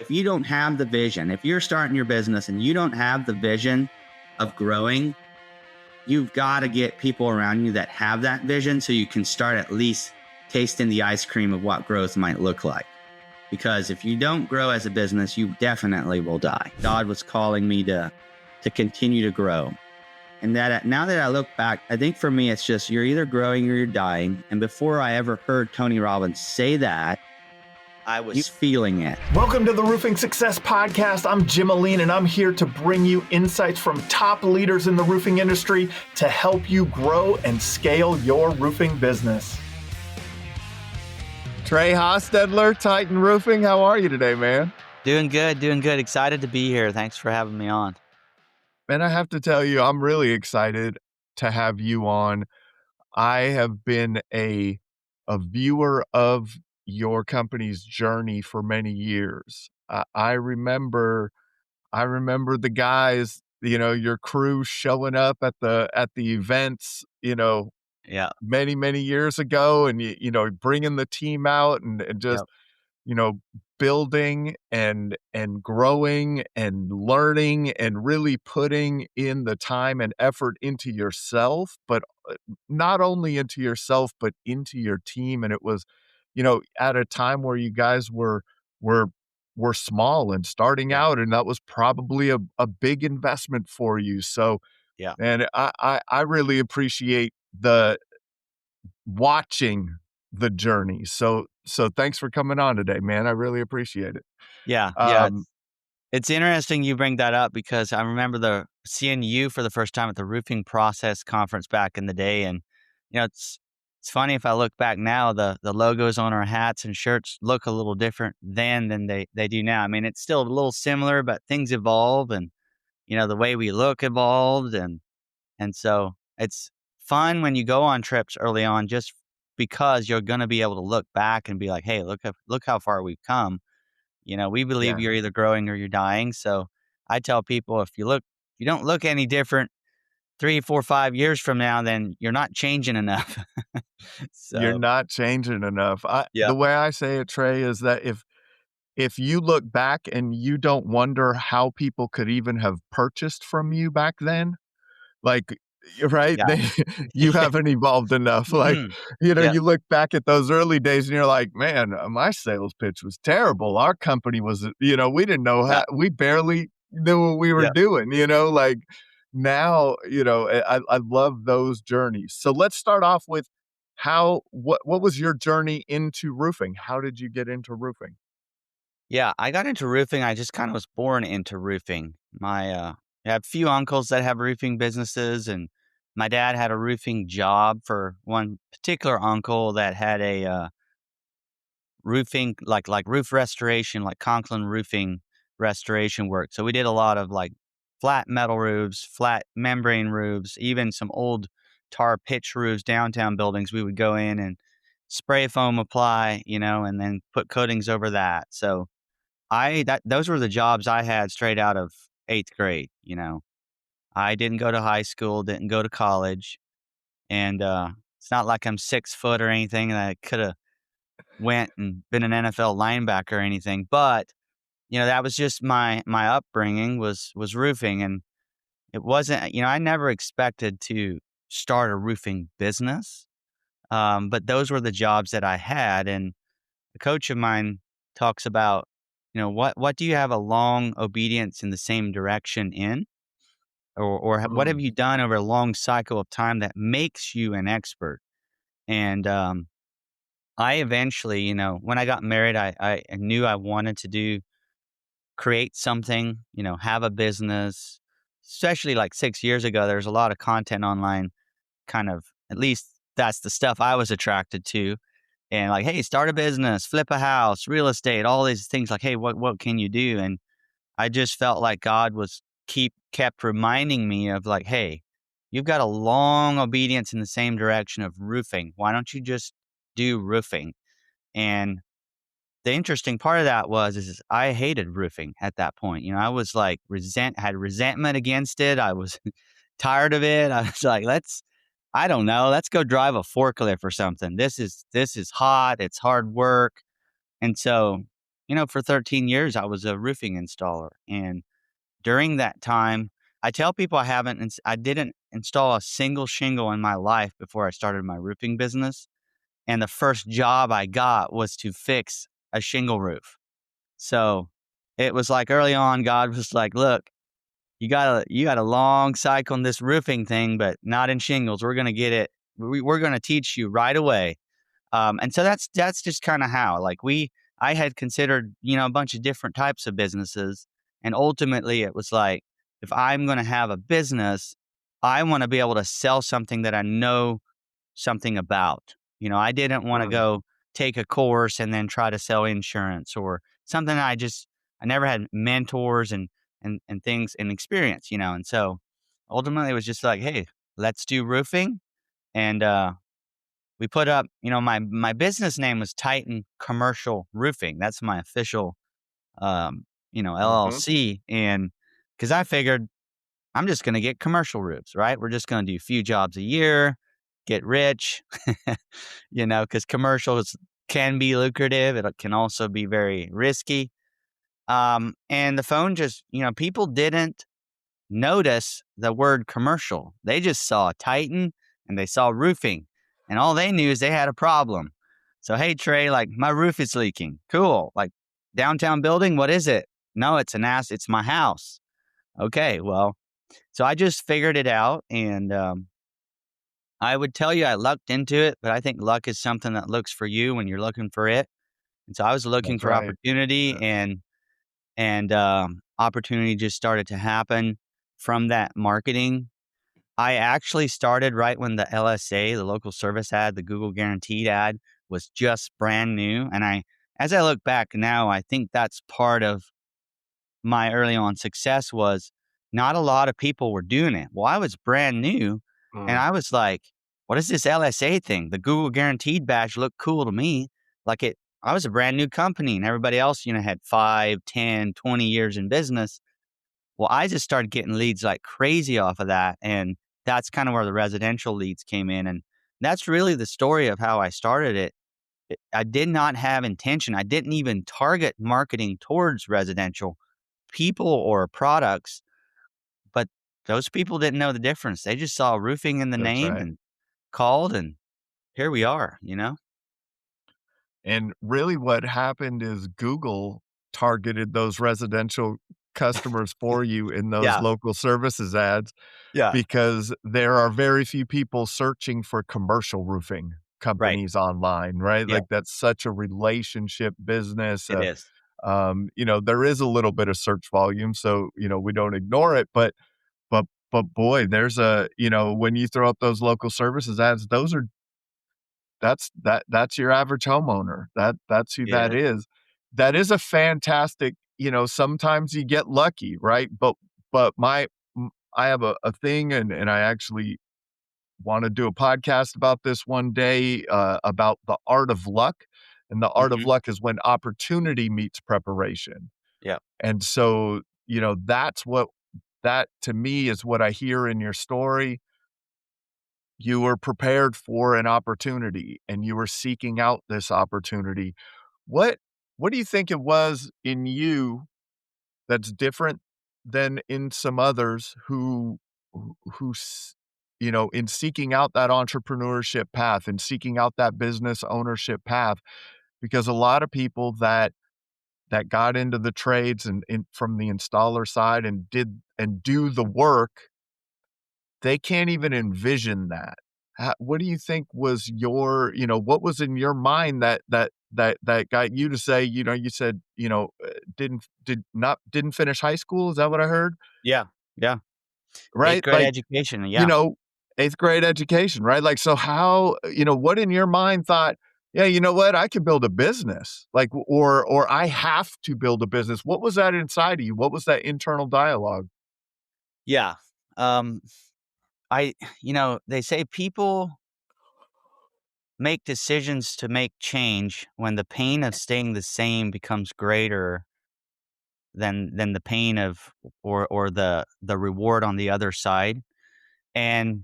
if you don't have the vision, if you're starting your business and you don't have the vision of growing, you've got to get people around you that have that vision so you can start at least tasting the ice cream of what growth might look like. Because if you don't grow as a business, you definitely will die. God was calling me to continue to grow. And that now that I look back, I think for me, it's just you're either growing or you're dying. And before I ever heard Tony Robbins say that, I was feeling it. Welcome to the Roofing Success Podcast. I'm Jim Aline, and I'm here to bring you insights from top leaders in the roofing industry to help you grow and scale your roofing business. Trey Hostetler, Titan Roofing. How are you today, man? Doing good. Excited to be here. Thanks for having me on. Man, I have to tell you, I'm really excited to have you on. I have been a viewer of your company's journey for many years. I remember the guys, your crew showing up at the events, many years ago, and bringing the team out and just building and growing and learning and really putting in the time and effort into yourself, but not only into yourself but into your team. And it was at a time where you guys were small and starting out, and that was probably a big investment for you. So, and I really appreciate the watching the journey. So thanks for coming on today, man. I really appreciate it. It's interesting you bring that up because I remember seeing you for the first time at the Roofing Process Conference back in the day, and it's funny if I look back now, the logos on our hats and shirts look a little different than they do now. I mean, it's still a little similar, but things evolve, and the way we look evolved, and so it's fun when you go on trips early on, just because you're going to be able to look back and be like, hey, look how far we've come. We believe you're either growing or you're dying. So I tell people, if you don't look any different 3, 4, 5 years from now, then you're not changing enough. So, you're not changing enough. The way I say it, Trey, is that if you look back and you don't wonder how people could even have purchased from you back then, right? You haven't evolved enough. You look back at those early days and you're like, man, my sales pitch was terrible. Our company was, we didn't know how, we barely knew what we were doing, now, I love those journeys. So let's start off with what was your journey into roofing? How did you get into roofing? Yeah, I got into roofing. I just kind of was born into roofing. I have a few uncles that have roofing businesses, and my dad had a roofing job for one particular uncle that had a roofing, like roof restoration, like Conklin roofing restoration work. So we did a lot of flat metal roofs, flat membrane roofs, even some old tar pitch roofs, downtown buildings. We would go in and spray foam apply, and then put coatings over that. So those were the jobs I had straight out of 8th grade. I didn't go to high school, didn't go to college, and it's not like I'm 6 foot or anything, and I could have went and been an NFL linebacker or anything. But that was just my upbringing was roofing, and it wasn't. I never expected to start a roofing business, but those were the jobs that I had. And a coach of mine talks about, what do you have a long obedience in the same direction in? Or what have you done over a long cycle of time that makes you an expert? And I eventually, when I got married, I knew I wanted to create something, have a business. Especially 6 years ago, there's a lot of content online, kind of, at least that's the stuff I was attracted to. And hey, start a business, flip a house, real estate, all these things. Hey, what can you do? And I just felt like God was kept reminding me of hey, you've got a long obedience in the same direction of roofing. Why don't you just do roofing? And the interesting part of that is I hated roofing at that point. I was had resentment against it. I was tired of it. I was like, let's go drive a forklift or something. This is hot. It's hard work. And so for 13 years, I was a roofing installer. And during that time, I tell people I didn't install a single shingle in my life before I started my roofing business. And the first job I got was to fix a shingle roof. So it was like early on, God was like, look, you got a long cycle in this roofing thing, but not in shingles. We're going to get it. We're going to teach you right away. And so that's just kind of how, like, I had considered, a bunch of different types of businesses. And ultimately it was like, if I'm going to have a business, I want to be able to sell something that I know something about. I didn't want to Mm, go take a course and then try to sell insurance or something. I never had mentors and things and experience, and so ultimately it was just like, hey, let's do roofing. And, we put up, my business name was Titan Commercial Roofing. That's my official, mhm. LLC. And because I figured I'm just going to get commercial roofs, right? We're just going to do a few jobs a year, get rich, because commercials can be lucrative. It can also be very risky. And the phone just, people didn't notice the word commercial. They just saw Titan and they saw roofing, and all they knew is they had a problem. So, hey, Trey, like, my roof is leaking. Cool. Like, downtown building, what is it? No, it's my house. Okay, well, so I just figured it out, and I would tell you I lucked into it, but I think luck is something that looks for you when you're looking for it. And so I was looking That's for right. opportunity, Yeah. and opportunity just started to happen from that marketing. I actually started right when the LSA, the local service ad, the Google Guaranteed ad, was just brand new. And as I look back now, I think that's part of my early on success was not a lot of people were doing it. Well, I was brand new, and Mm, I was like, what is this LSA thing? The Google Guaranteed badge looked cool to me. I was a brand new company, and everybody else, had 5, 10, 20 years in business. Well, I just started getting leads like crazy off of that. And that's kind of where the residential leads came in. And that's really the story of how I started it. I did not have intention. I didn't even target marketing towards residential people or products, but those people didn't know the difference. They just saw roofing in the that's name right. and called, and here we are. And really what happened is Google targeted those residential customers for you in those Yeah. local services ads Yeah. because there are very few people searching for commercial roofing Right. companies online, right? Yeah, Like that's such a relationship business. it is. There is a little bit of search volume, so we don't ignore it, but boy, there's when you throw up those local services ads, that's your average homeowner. That's who It that is. is. That is a fantastic, sometimes you get lucky, right? But I have a thing, and I actually wanna do a podcast about this one day, about the art of luck, and the art of Hmm. luck is when opportunity meets preparation. Yeah. And so, that to me is what I hear in your story. You were prepared for an opportunity and you were seeking out this opportunity. What what do you think it was in you that's different than in some others who in seeking out that entrepreneurship path and seeking out that business ownership path? Because a lot of people that got into the trades and from the installer side and do the work, they can't even envision that. What do you think was what was in your mind that got you to say, you said, didn't finish high school? Is that what I heard? Yeah. Yeah. Eighth Right? grade Like, education. you Yeah. know, 8th grade education, right? Like, so how, what in your mind thought, yeah, you know what? I could build a business, like, or I have to build a business. What was that inside of you? What was that internal dialogue? Yeah. Um, they say people make decisions to make change when the pain of staying the same becomes greater than the pain of or the reward on the other side. And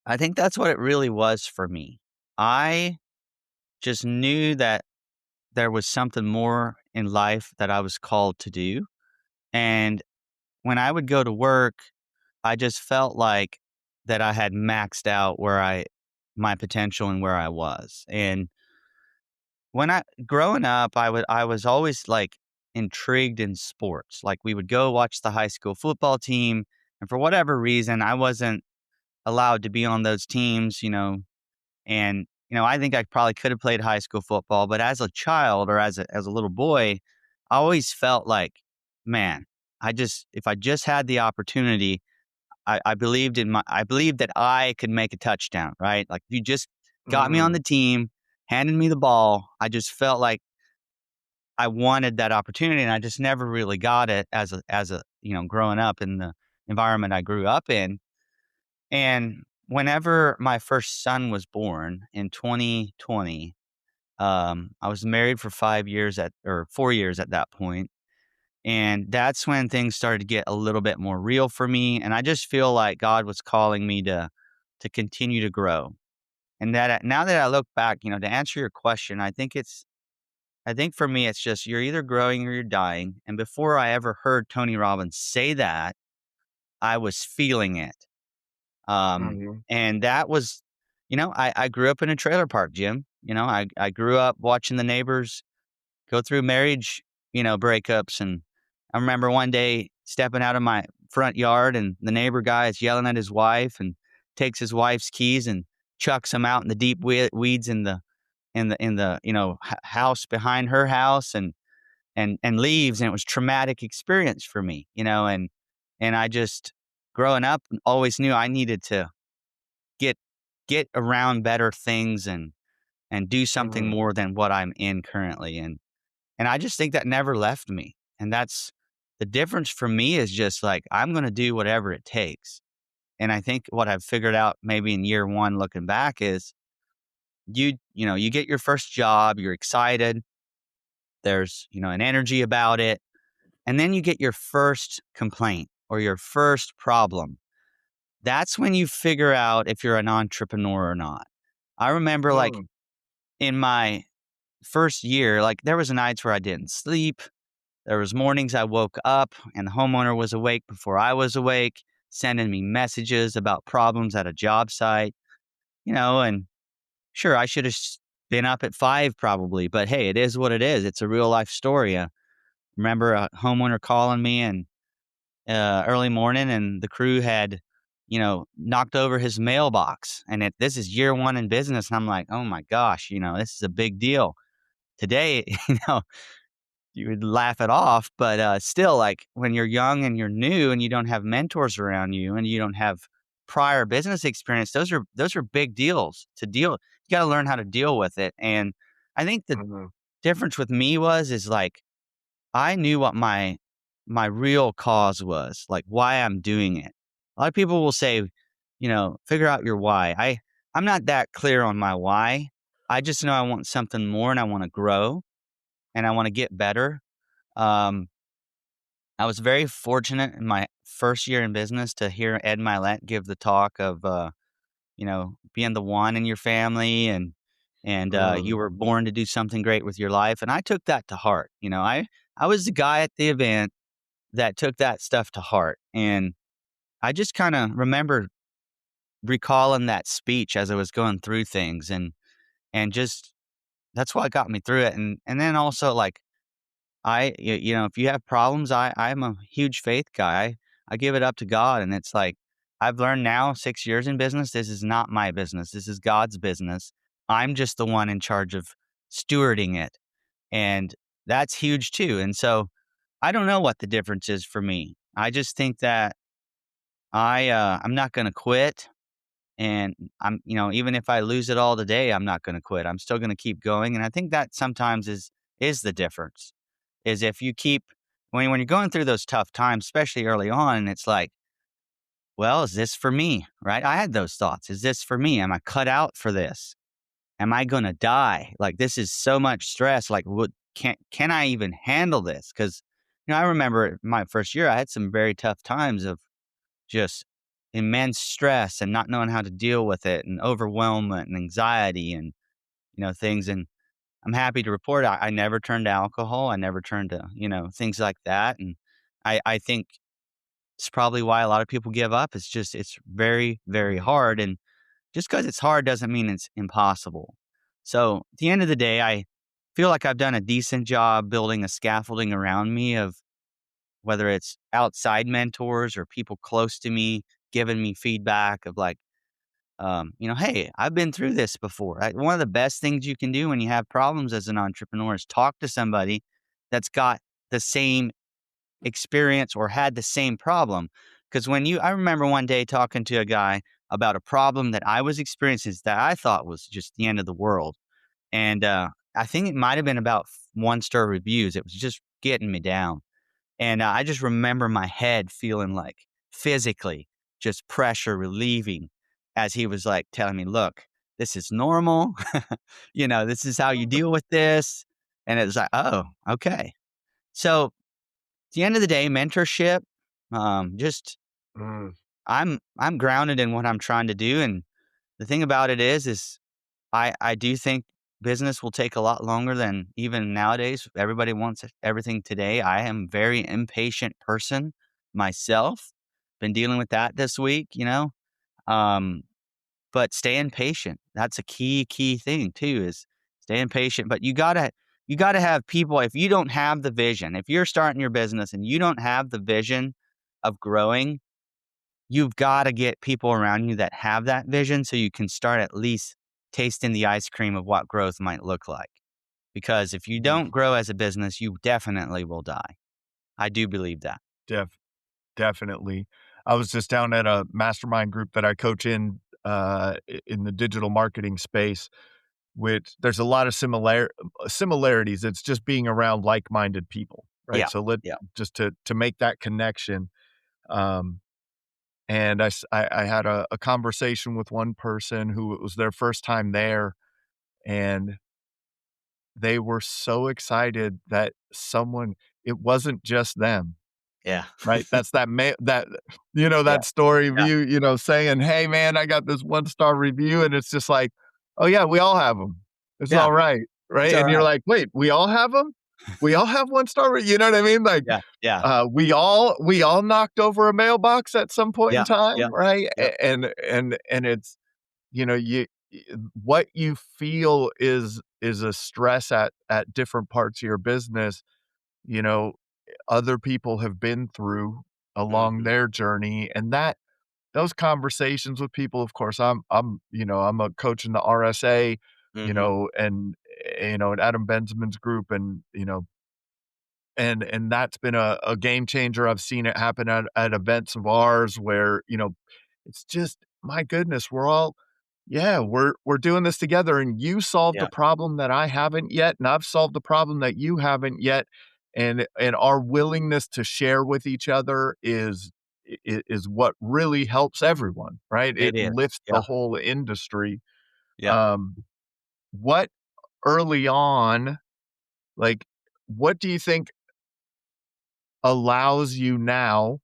I think that's what it really was for me. I just knew that there was something more in life that I was called to do. And when I would go to work, I just felt like that I had maxed out my potential and where I was. And when growing up, I was always like intrigued in sports. Like we would go watch the high school football team, and for whatever reason, I wasn't allowed to be on those teams, and I think I probably could have played high school football, but as a child or as a little boy, I always felt like, man, if I just had the opportunity, I believed that I could make a touchdown, right? Like if you just got me on Mm, the team, handed me the ball, I just felt like I wanted that opportunity, and I just never really got it as a growing up in the environment I grew up in. And whenever my first son was born in 2020, I was married for 5 years or 4 years at that point, and that's when things started to get a little bit more real for me. And I just feel like God was calling me to continue to grow. And now that I look back, to answer your question, I think for me, it's just you're either growing or you're dying. And before I ever heard Tony Robbins say that, I was feeling it. mhm, And that was, I grew up in a trailer park, Jim. I grew up watching the neighbors go through marriage, breakups. And I remember one day stepping out of my front yard and the neighbor guy is yelling at his wife and takes his wife's keys and chucks them out in the deep weeds in the house behind her house and leaves. And it was traumatic experience for me, and I just growing up always knew I needed to get get around better things and do something mhm, more than what I'm in currently. And I just think that never left me. And that's the difference for me is just like I'm going to do whatever it takes. And I think what I've figured out maybe in year one looking back is you get your first job, you're excited, there's, an energy about it, and then you get your first complaint or your first problem. That's when you figure out if you're an entrepreneur or not. I remember like mm, in my first year, like there was nights where I didn't sleep. There was mornings I woke up and the homeowner was awake before I was awake, sending me messages about problems at a job site, and sure, I should have been up at 5 probably, but hey, it is what it is. It's a real life story. Remember a homeowner calling me and early morning, and the crew had, knocked over his mailbox. And this is year one in business, and I'm like, oh my gosh, this is a big deal. Today, you would laugh it off, but still, like when you're young and you're new and you don't have mentors around you and you don't have prior business experience, those are big deals to deal. You got to learn how to deal with it. And I think the mhm, difference with me is like I knew what my real cause was, like why I'm doing it. A lot of people will say, figure out your why. I'm not that clear on my why. I just know I want something more and I want to grow and I want to get better. Um, I was very fortunate in my first year in business to hear Ed Milet give the talk of, being the one in your family and you mm, were born to do something great with your life. And I took that to heart. I was the guy at the event that took that stuff to heart. And I just kind of remember recalling that speech as I was going through things and just that's what got me through it. And then also like if you have problems, I'm a huge faith guy. I give it up to God. And it's like, I've learned now 6 years in business, this is not my business. This is God's business. I'm just the one in charge of stewarding it. And that's huge too. And so I don't know what the difference is for me. I just think that I'm not going to quit. And even if I lose it all today, I'm not going to quit. I'm still going to keep going. And I think that sometimes is the difference is if you keep when you're going through those tough times, especially early on, and it's like, well, is this for me? Right? I had those thoughts. Is this for me? Am I cut out for this? Am I going to die? Like this is so much stress. Like what can I even handle this? Because I remember my first year, I had some very tough times of just immense stress and not knowing how to deal with it and overwhelmment and anxiety and things. And I'm happy to report I never turned to alcohol. I never turned to, things like that. And I think it's probably why a lot of people give up. It's very, very Mm. hard. And just because it's hard doesn't mean it's impossible. So at the end of the day, I feel like I've done a decent job building a scaffolding around me of whether it's outside mentors or people close to me giving me feedback of like, hey, I've been through this before. One of the best things you can do when you have problems as an entrepreneur is talk to somebody that's got the same experience or had the same problem. Because I remember one day talking to a guy about a problem that I was experiencing that I thought was just the end of the world. And I think it might have been about 1-star reviews. It was just getting me down. And I just remember my head feeling like physically just pressure relieving as he was like telling me, look, this is normal. This is how you deal with this. And it was like, oh, okay. So at the end of the day, mentorship, just Mm. I'm grounded in what I'm trying to do. And the thing about it is I do think business will take a lot longer than even nowadays. Everybody wants everything today. I am a very impatient person myself. Been dealing with that this week. Um, but staying patient. That's a key thing too, is staying patient. But you gotta have people. If you don't have the vision, if you're starting your business and you don't have the vision of growing, you've got to get people around you that have that vision so you can start at least tasting the ice cream of what growth might look like. Because if you Mm. don't grow as a business, you definitely will die. I do believe that. Def Definitely. I was just down at a mastermind group that I coach in the digital marketing space, which there's a lot of similarities. It's just being around like-minded people, right? Yeah. So let Yeah. just to make that connection. Um, and I had a conversation with one person who it was their first time there, and they were so excited that it wasn't just them. Yeah. Right? That's Yeah. that story of Yeah. you, saying, "Hey, man, I got this one-star review," and it's just like, "Oh, yeah, we all have them. It's Yeah. alright." It's Right? all And you're right. like, "Wait, we all have them? We all have one-star you know what I mean? Like, Yeah. Yeah. we all knocked over a mailbox at some point in Yeah. time, Yeah. right? Yeah. And it's, you what you feel is a stress at different parts of your business, you know, other people have been through along Mhm. their journey, and those conversations with people, of course, I'm a coach in the RSA, Mhm. and at Adam Benjamin's group, and and that's been a game changer. I've seen it happen at events of ours where, it's just, my goodness, we're doing this together, and you solved a Yeah. problem that I haven't yet, and I've solved a problem that you haven't yet, and our willingness to share with each other is what really helps everyone, right? It It is. lifts the Yeah. whole industry. Yeah. Um, what early on, like, what do you think allows you now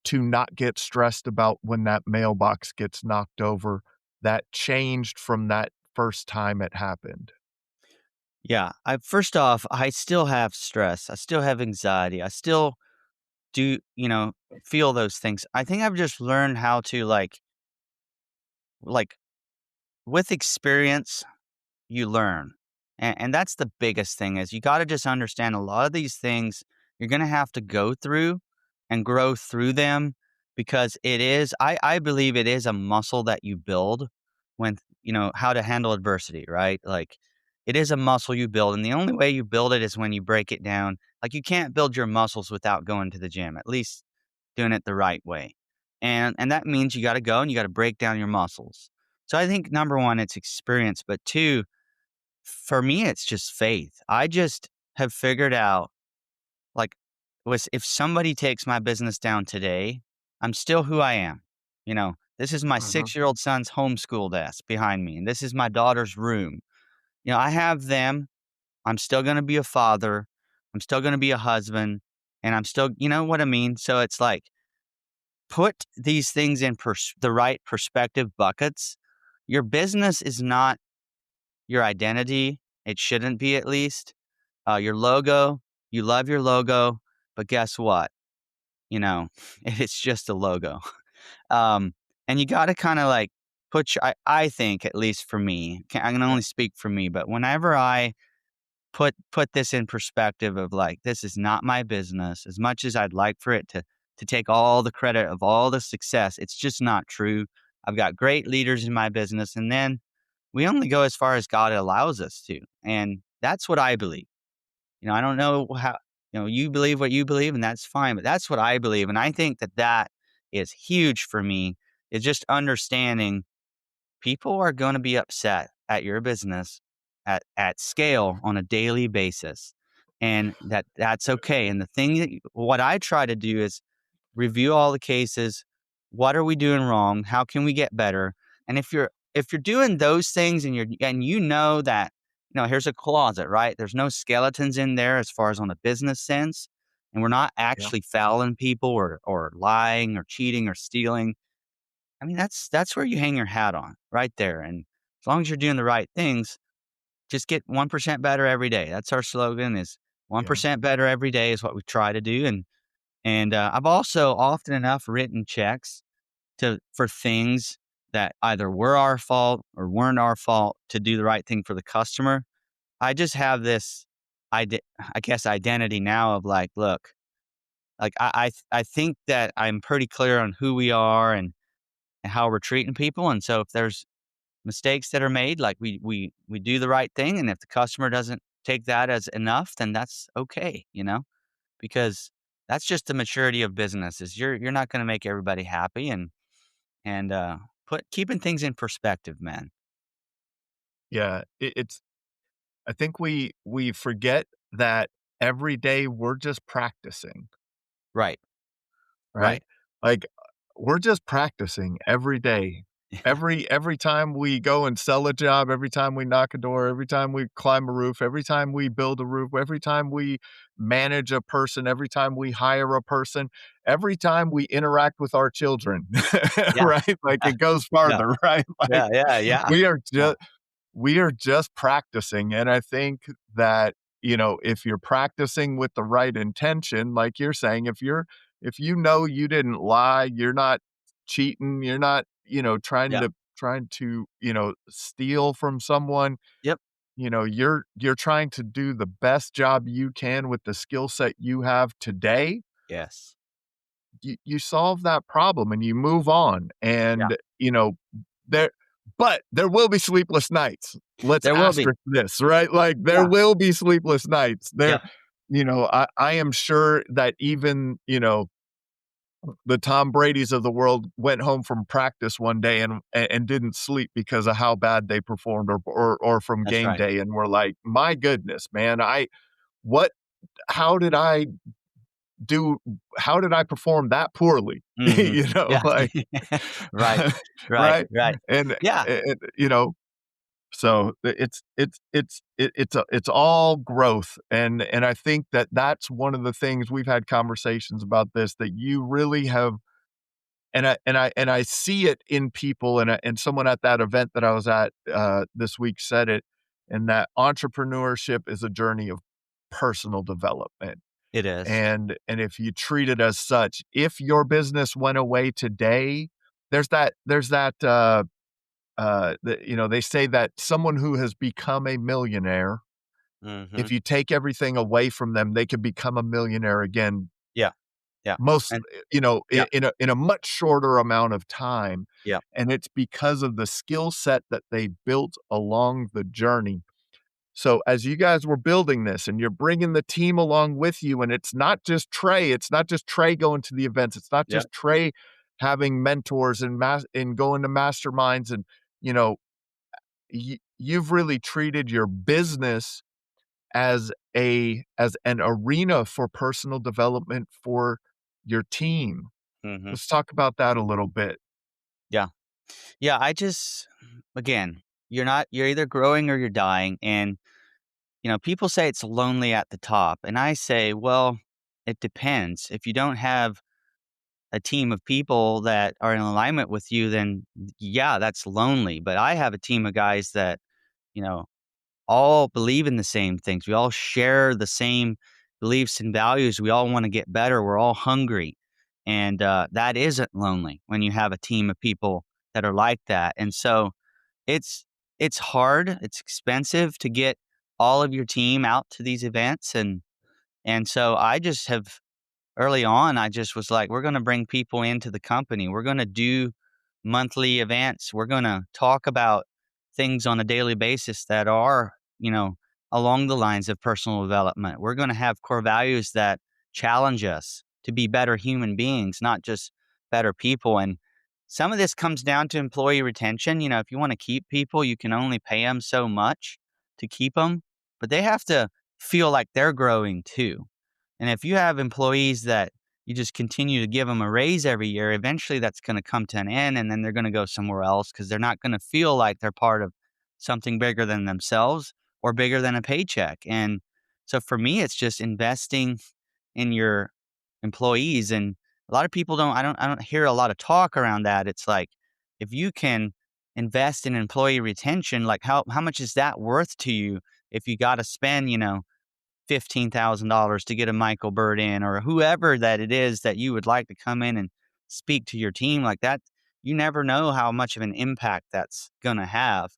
to not get stressed about when that mailbox gets knocked over that changed from that first time it happened? Yeah. First off, I still have stress. I still have anxiety. I still do, feel those things. I think I've just learned how to like with experience, you learn. And that's the biggest thing is you got to just understand a lot of these things you're going to have to go through and grow through them because I believe it is a muscle that you build when, how to handle adversity, right? Like it is a muscle you build. And the only way you build it is when you break it down. Like you can't build your muscles without going to the gym, at least doing it the right way. And that means you got to go and you got to break down your muscles. So I think number one, it's experience, but two, for me, it's just faith. I just have figured out like if somebody takes my business down today, I'm still who I am. This is my Mhm. 6-year-old son's homeschool desk behind me, and this is my daughter's room. I have them. I'm still going to be a father. I'm still going to be a husband, and I'm still, you know what I mean? So it's like, put these things in the right perspective buckets. Your business is not your identity. It shouldn't be, at least. Your logo, you love your logo, but guess what? You know, it's just a logo. Um, and you got to kind of like I think, at least for me, I can Yeah. only speak for me, but whenever I put this in perspective of like, this is not my business, as much as I'd like for it to take all the credit of all the success, it's just not true. I've got great leaders in my business, and then we only go as far as God allows us to. And that's what I believe. I don't know how, you believe what you believe, and that's fine, but that's what I believe. And I think that that is huge for me, is just understanding people are going to be upset at your business at scale on a daily basis. And that's okay. And the thing what I try to do is review all the cases. What are we doing wrong? How can we get better? And if you're doing those things, and you know that, here's a closet, right? There's no skeletons in there as far as on a business sense, and we're not Yeah. actually fouling people or lying or cheating or stealing. I mean, that's where you hang your hat on, right there. And as long as you're doing the right things, just get 1% better every day. That's our slogan, is Yeah. 1% better every day is what we try to do. And I've also often enough written checks for things that either were our fault or weren't our fault, to do the right thing for the customer. I just have this, I guess, identity now of like, look, like I think that I'm pretty clear on who we are and how we're treating people. And so if there's mistakes that are made, like we do the right thing. And if the customer doesn't take that as enough, then that's okay, because that's just the maturity of business, is you're not going to make everybody happy, and keeping things in perspective, man. Yeah. I think we forget that every day we're just practicing, Right. right? Right. Like, we're just practicing every day. Every time we go and sell a job, every time we knock a door, every time we climb a roof, every time we build a roof, every time we manage a person, every time we hire a person, every time we interact with our children, Yeah. right? Like, it goes Yeah. farther, right? Like, Yeah. Yeah. Yeah. we are Yeah. just we are just practicing. And I think that, if you're practicing with the right intention, like you're saying, if you know you didn't lie, you're not cheating, you're not, Yeah. trying to, steal from someone, Yep. you're trying to do the best job you can with the skill set you have today. Yes. You solve that problem and you move on. Yeah. And, there but there will be sleepless nights. Let's There will be. asterisk this, right? Like, there Yeah. will be sleepless nights. Yeah. I am sure that even, the Tom Brady's of the world went home from practice one day and didn't sleep because of how bad they performed, or from That's game right. day, and we're like, "My goodness, man, what how did I do how did I perform that poorly?" Hmm. Yeah. Like, Right. Right. right? Right. And, Yeah. so it's all growth. And I think that that's one of the things we've had conversations about this, that you really have. And I see it in people, and someone at that event that I was at, this week, said it, and that entrepreneurship is a journey of personal development. It is. And if you treat it as such, if your business went away today, they say that someone who has become a millionaire, Hmm. if you take everything away from them, they could become a millionaire again, Yeah. Yeah. most, And yeah. in a much shorter amount of time. Yeah. And it's because of the skill set that they built along the journey. So as you guys were building this and you're bringing the team along with you, and it's not just Trey going to the events. It's not Yeah. just Trey having mentors and going to masterminds, and, you know, you've really treated your business as an arena for personal development for your team. Hmm. Let's talk about that a little bit. Yeah. Yeah. Again, you're either growing or you're dying. And, people say it's lonely at the top. And I say, well, it depends. If you don't have a team of people that are in alignment with you, then yeah, that's lonely. But I have a team of guys that, you know, all believe in the same things. We all share the same beliefs and values. We all want to get better. We're all hungry. And that isn't lonely when you have a team of people that are like that. And so it's it's hard, it's expensive to get all of your team out to these events. And so I just have early on, I just was like, we're going to bring people into the company. We're going to do monthly events. We're going to talk about things on a daily basis that are, along the lines of personal development. We're going to have core values that challenge us to be better human beings, not just better people. And some of this comes down to employee retention. If you want to keep people, you can only pay them so much to keep them, but they have to feel like they're growing too. And if you have employees that you just continue to give them a raise every year, eventually that's going to come to an end, and then they're going to go somewhere else because they're not going to feel like they're part of something bigger than themselves or bigger than a paycheck. And so for me, it's just investing in your employees. And a lot of people I don't hear a lot of talk around that. It's like, if you can invest in employee retention, like how much is that worth to you if you got to spend, $15,000 to get a Michael Bird in, or whoever that it is that you would like to come in and speak to your team like that. You never know how much of an impact that's going to have.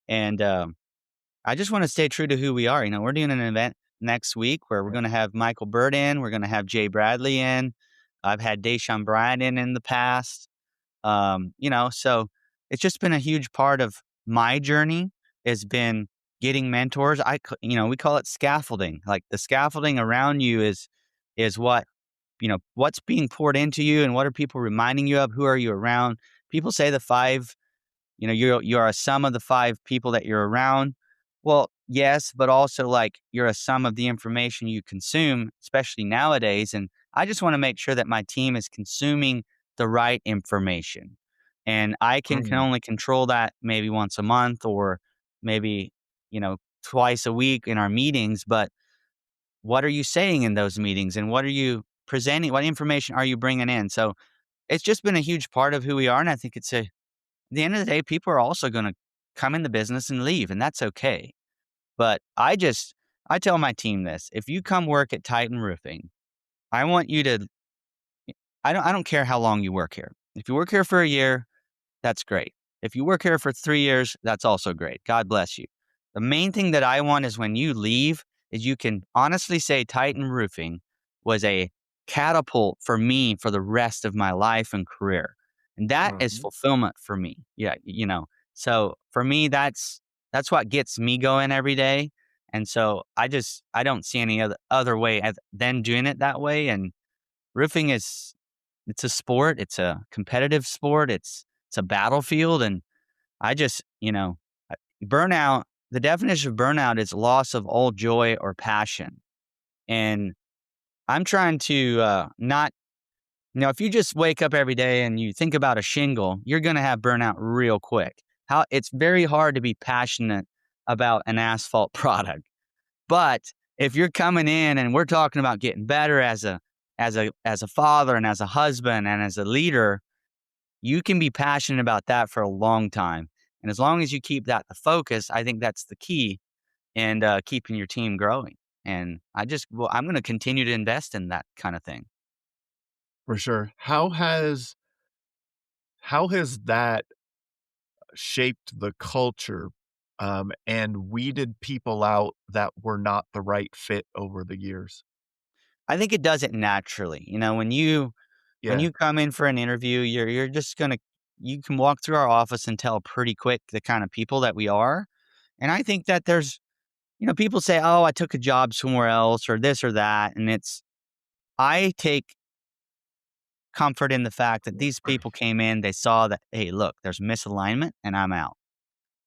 And I just want to stay true to who we are. We're doing an event next week where we're going to have Michael Bird in. We're going to have Jay Bradley in. I've had Deshaun Bryant in the past. So it's just been a huge part of my journey has been getting mentors. We call it scaffolding. Like the scaffolding around you is what, what's being poured into you, and what are people reminding you of? Who are you around? People say the five, you're a sum of the five people that you're around. Well, yes, but also like you're a sum of the information you consume, especially nowadays. And I just want to make sure that my team is consuming the right information. And I can only control that maybe once a month, or maybe, twice a week in our meetings. But what are you saying in those meetings, and what are you presenting? What information are you bringing in? So it's just been a huge part of who we are. And I think at the end of the day, people are also going to come in the business and leave, and that's okay. But I tell my team this: if you come work at Titan Roofing, I want you to, I don't care how long you work here. If you work here for a year, that's great. If you work here for 3 years, that's also great. God bless you. The main thing that I want is when you leave is you can honestly say Titan Roofing was a catapult for me for the rest of my life and career. And that is fulfillment for me. Yeah. So for me, that's what gets me going every day. And so I don't see any other way than doing it that way. And roofing it's a sport. It's a competitive sport. It's a battlefield. And I just, burnout, the definition of burnout is loss of all joy or passion. And I'm trying to not, if you just wake up every day and you think about a shingle, you're going to have burnout real quick. It's very hard to be passionate about an asphalt product. But if you're coming in and we're talking about getting better as a father and as a husband and as a leader, you can be passionate about that for a long time. And as long as you keep that the focus, I think that's the key in keeping your team growing. And I'm going to continue to invest in that kind of thing. For sure. How has that shaped the culture and weeded people out that were not the right fit over the years? I think it does it naturally. When you come in for an interview, you're just you can walk through our office and tell pretty quick the kind of people that we are. And I think that there's, people say, oh, I took a job somewhere else or this or that. And I take comfort in the fact that these people came in, they saw that, hey, look, there's misalignment and I'm out.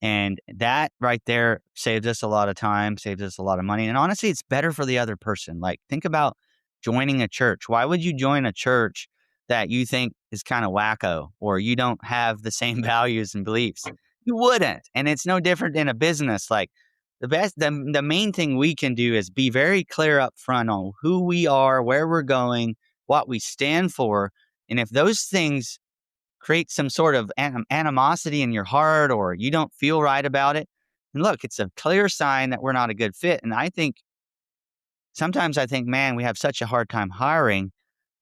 And that right there saves us a lot of time, saves us a lot of money. And honestly, it's better for the other person. Like, think about joining a church. Why would you join a church that you think is kind of wacko, or you don't have the same values and beliefs? You wouldn't. And it's no different in a business. Like, the main thing we can do is be very clear up front on who we are, where we're going, what we stand for. And if those things create some sort of animosity in your heart, or you don't feel right about it, And look, it's a clear sign that we're not a good fit. And sometimes I think, man, we have such a hard time hiring.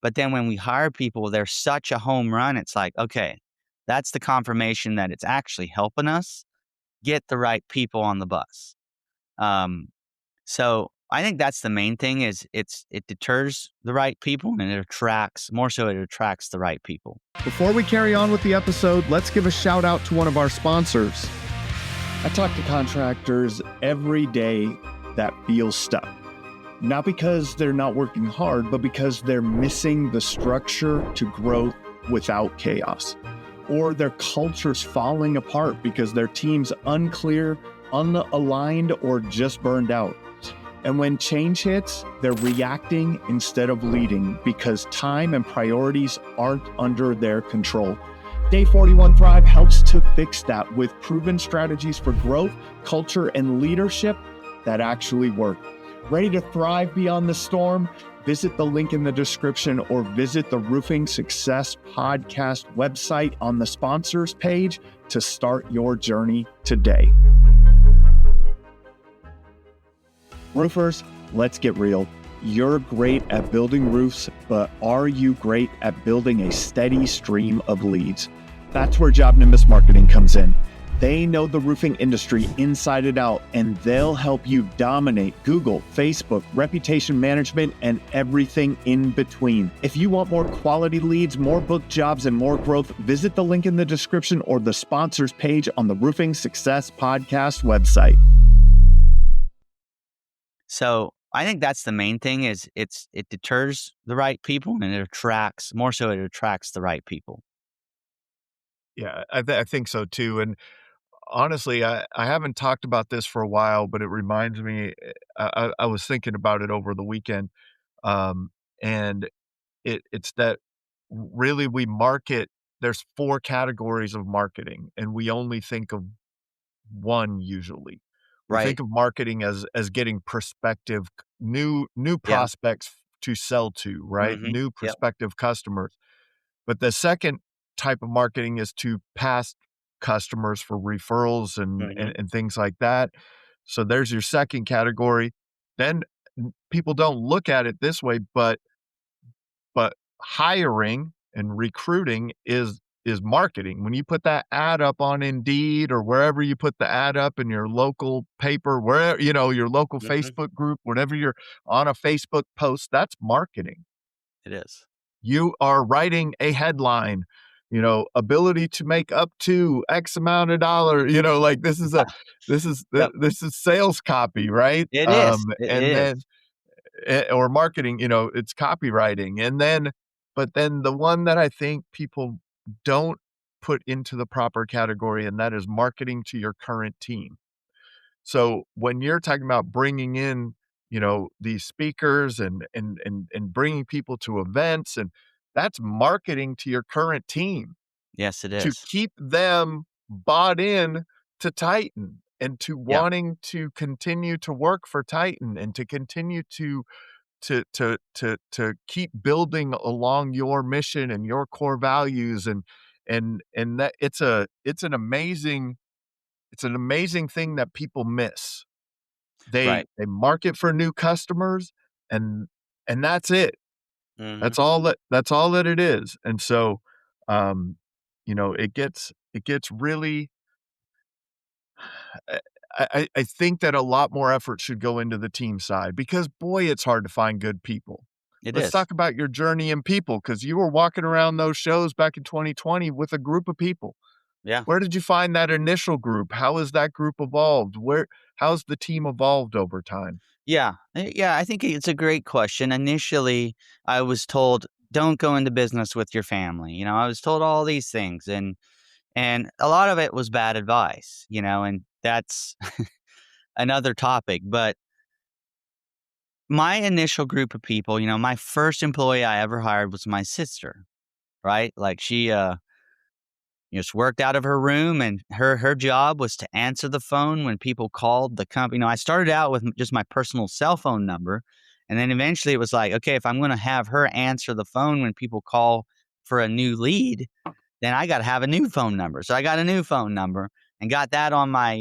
But then when we hire people, they're such a home run. It's like, okay, that's the confirmation that it's actually helping us get the right people on the bus. So I think that's the main thing is it deters the right people, and it attracts the right people. Before we carry on with the episode, let's give a shout out to one of our sponsors. I talk to contractors every day that feel stuck. Not because they're not working hard, but because they're missing the structure to growth without chaos. Or their culture's falling apart because their team's unclear, unaligned, or just burned out. And when change hits, they're reacting instead of leading because time and priorities aren't under their control. Day 41 Thrive helps to fix that with proven strategies for growth, culture, and leadership that actually work. Ready to thrive beyond the storm? Visit the link in the description or visit the Roofing Success Podcast website on the sponsors page to start your journey today. Roofers, let's get real. You're great at building roofs, but are you great at building a steady stream of leads? That's where Job Nimbus Marketing comes in. They know the roofing industry inside and out, and they'll help you dominate Google, Facebook, reputation management, and everything in between. If you want more quality leads, more booked jobs, and more growth, visit the link in the description or the sponsors page on the Roofing Success Podcast website. So I think that's the main thing is it deters the right people, and it attracts the right people. Yeah, I think so too. And honestly, I haven't talked about this for a while, but it reminds me, I was thinking about it over the weekend. And it's that really we market, there's 4 categories of marketing, and we only think of one usually. We Right. think of marketing as getting prospective, new prospects to sell to, right? Mm-hmm. New Yep. prospective customers. But the second type of marketing is to past customers for referrals and things like that. So there's your second category. Then people don't look at it this way, but hiring and recruiting is marketing. When you put that ad up on Indeed or wherever you put the ad up in your local paper, wherever, your local Facebook group, whenever you're on a Facebook post, that's marketing. It is. You are writing a headline, ability to make up to X amount of dollars, like this is this is sales copy, right? It is. Then or marketing, it's copywriting. But then the one that I think people don't put into the proper category, and that is marketing to your current team. So when you're talking about bringing in, these speakers and bringing people to events, and that's marketing to your current team. Yes, it is. To keep them bought in to Titan and to wanting to continue to work for Titan and to continue to keep building along your mission and your core values and that it's an amazing thing that people miss. They market for new customers and that's it. Mm-hmm. That's all that it is. And so it gets really I think that a lot more effort should go into the team side because boy, it's hard to find good people. Let's talk about your journey in people, because you were walking around those shows back in 2020 with a group of people. Yeah. Where did you find that initial group? How has that group evolved? How's the team evolved over time? Yeah. I think it's a great question. Initially, I was told, don't go into business with your family. I was told all these things, and a lot of it was bad advice, and that's another topic. But my initial group of people, my first employee I ever hired was my sister, right? Like she just worked out of her room, and her job was to answer the phone when people called the company. I started out with just my personal cell phone number, and then eventually it was like, okay, if I'm going to have her answer the phone when people call for a new lead, then I got to have a new phone number. So I got a new phone number and got that on my,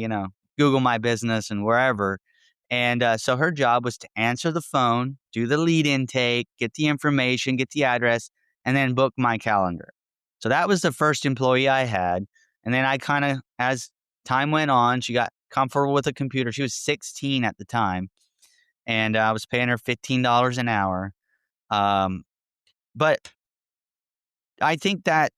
Google My Business and wherever. And so her job was to answer the phone, do the lead intake, get the information, get the address, and then book my calendar. So that was the first employee I had. And then I kind of, as time went on, she got comfortable with the computer. She was 16 at the time, and I was paying her $15 an hour. But I think that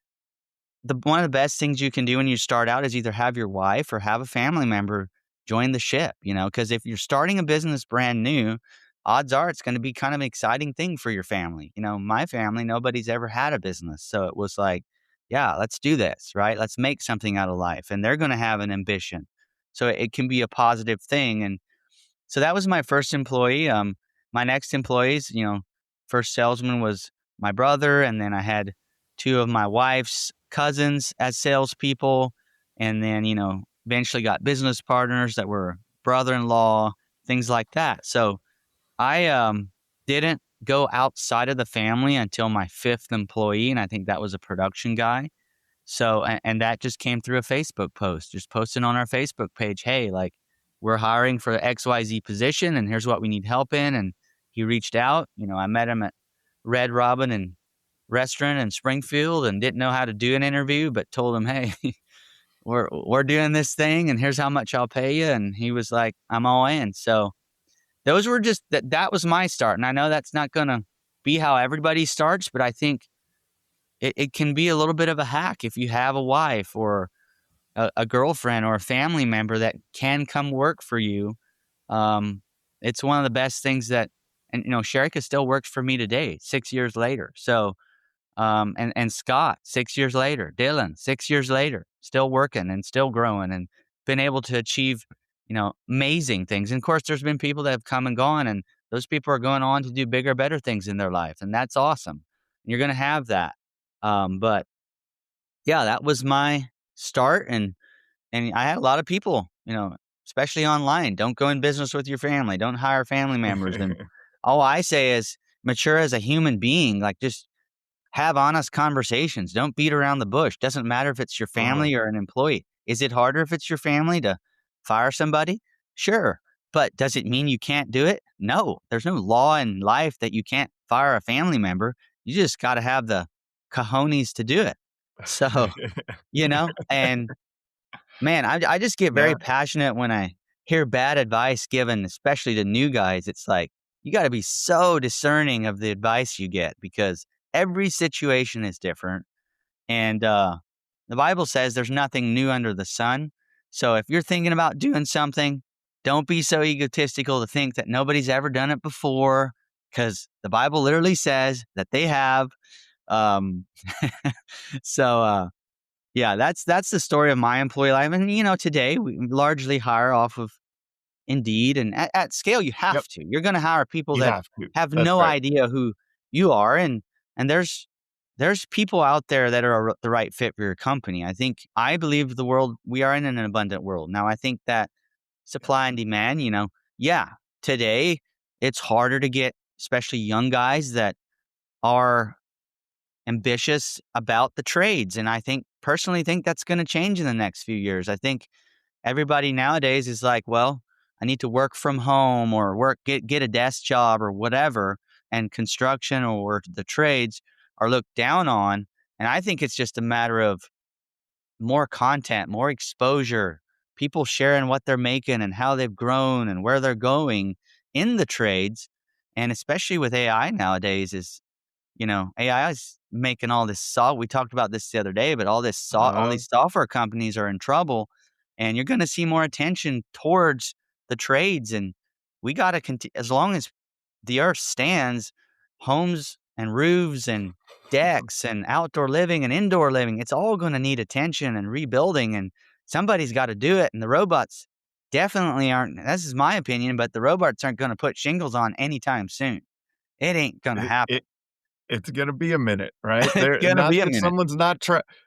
one of the best things you can do when you start out is either have your wife or have a family member join the ship, because if you're starting a business brand new, odds are it's going to be kind of an exciting thing for your family. My family, nobody's ever had a business. So it was like, yeah, let's do this, right? Let's make something out of life. And they're going to have an ambition. So it can be a positive thing. And so that was my first employee. My next employees, first salesman was my brother, and then I had two of my wife's cousins as salespeople, and then eventually got business partners that were brother-in-law, things like that. So I didn't go outside of the family until my fifth employee, and I think that was a production guy. So and that just came through a Facebook post, just posting on our Facebook page, hey, like, we're hiring for the XYZ position and here's what we need help in. And he reached out. I met him at Red Robin and restaurant in Springfield and didn't know how to do an interview, but told him, hey, we're doing this thing and here's how much I'll pay you. And he was like, I'm all in. So those were just that was my start. And I know that's not going to be how everybody starts, but I think it can be a little bit of a hack if you have a wife or a girlfriend or a family member that can come work for you. It's one of the best things and Sherika still works for me today, 6 years later. So, and Scott, 6 years later, Dylan, 6 years later, still working and still growing and been able to achieve, amazing things. And of course, there's been people that have come and gone, and those people are going on to do bigger, better things in their life. And that's awesome. You're going to have that. But yeah, that was my start. And I had a lot of people, especially online, don't go in business with your family, don't hire family members. And all I say is mature as a human being, like just have honest conversations. Don't beat around the bush. Doesn't matter if it's your family or an employee. Is it harder if it's your family to fire somebody? Sure. But does it mean you can't do it? No, there's no law in life that you can't fire a family member. You just got to have the cojones to do it. So, and man, I just get very passionate when I hear bad advice given, especially to new guys. It's like, you got to be so discerning of the advice you get because every situation is different. And the Bible says there's nothing new under the sun. So if you're thinking about doing something, don't be so egotistical to think that nobody's ever done it before, because the Bible literally says that they have. So, yeah, that's the story of my employee life. And, today we largely hire off of Indeed. And at scale, you have to. You're going to hire people that have no idea who you are. And there's people out there that are the right fit for your company. I believe we are in an abundant world. Now, I think that supply and demand, today it's harder to get, especially young guys that are ambitious about the trades. And I personally think that's going to change in the next few years. I think everybody nowadays is like, well, I need to work from home or get a desk job or whatever. And construction or the trades are looked down on. And I think it's just a matter of more content, more exposure, people sharing what they're making and how they've grown and where they're going in the trades. And especially with AI nowadays AI is making all this we talked about this the other day, but all these software companies are in trouble, and you're going to see more attention towards the trades. And we got to continue, as long as the earth stands, homes and roofs and decks and outdoor living and indoor living, it's all going to need attention and rebuilding, and somebody's got to do it. And the robots definitely aren't, this is my opinion, but the robots aren't going to put shingles on anytime soon. It ain't going to happen. It's going to be a minute, right? It's going to be a minute.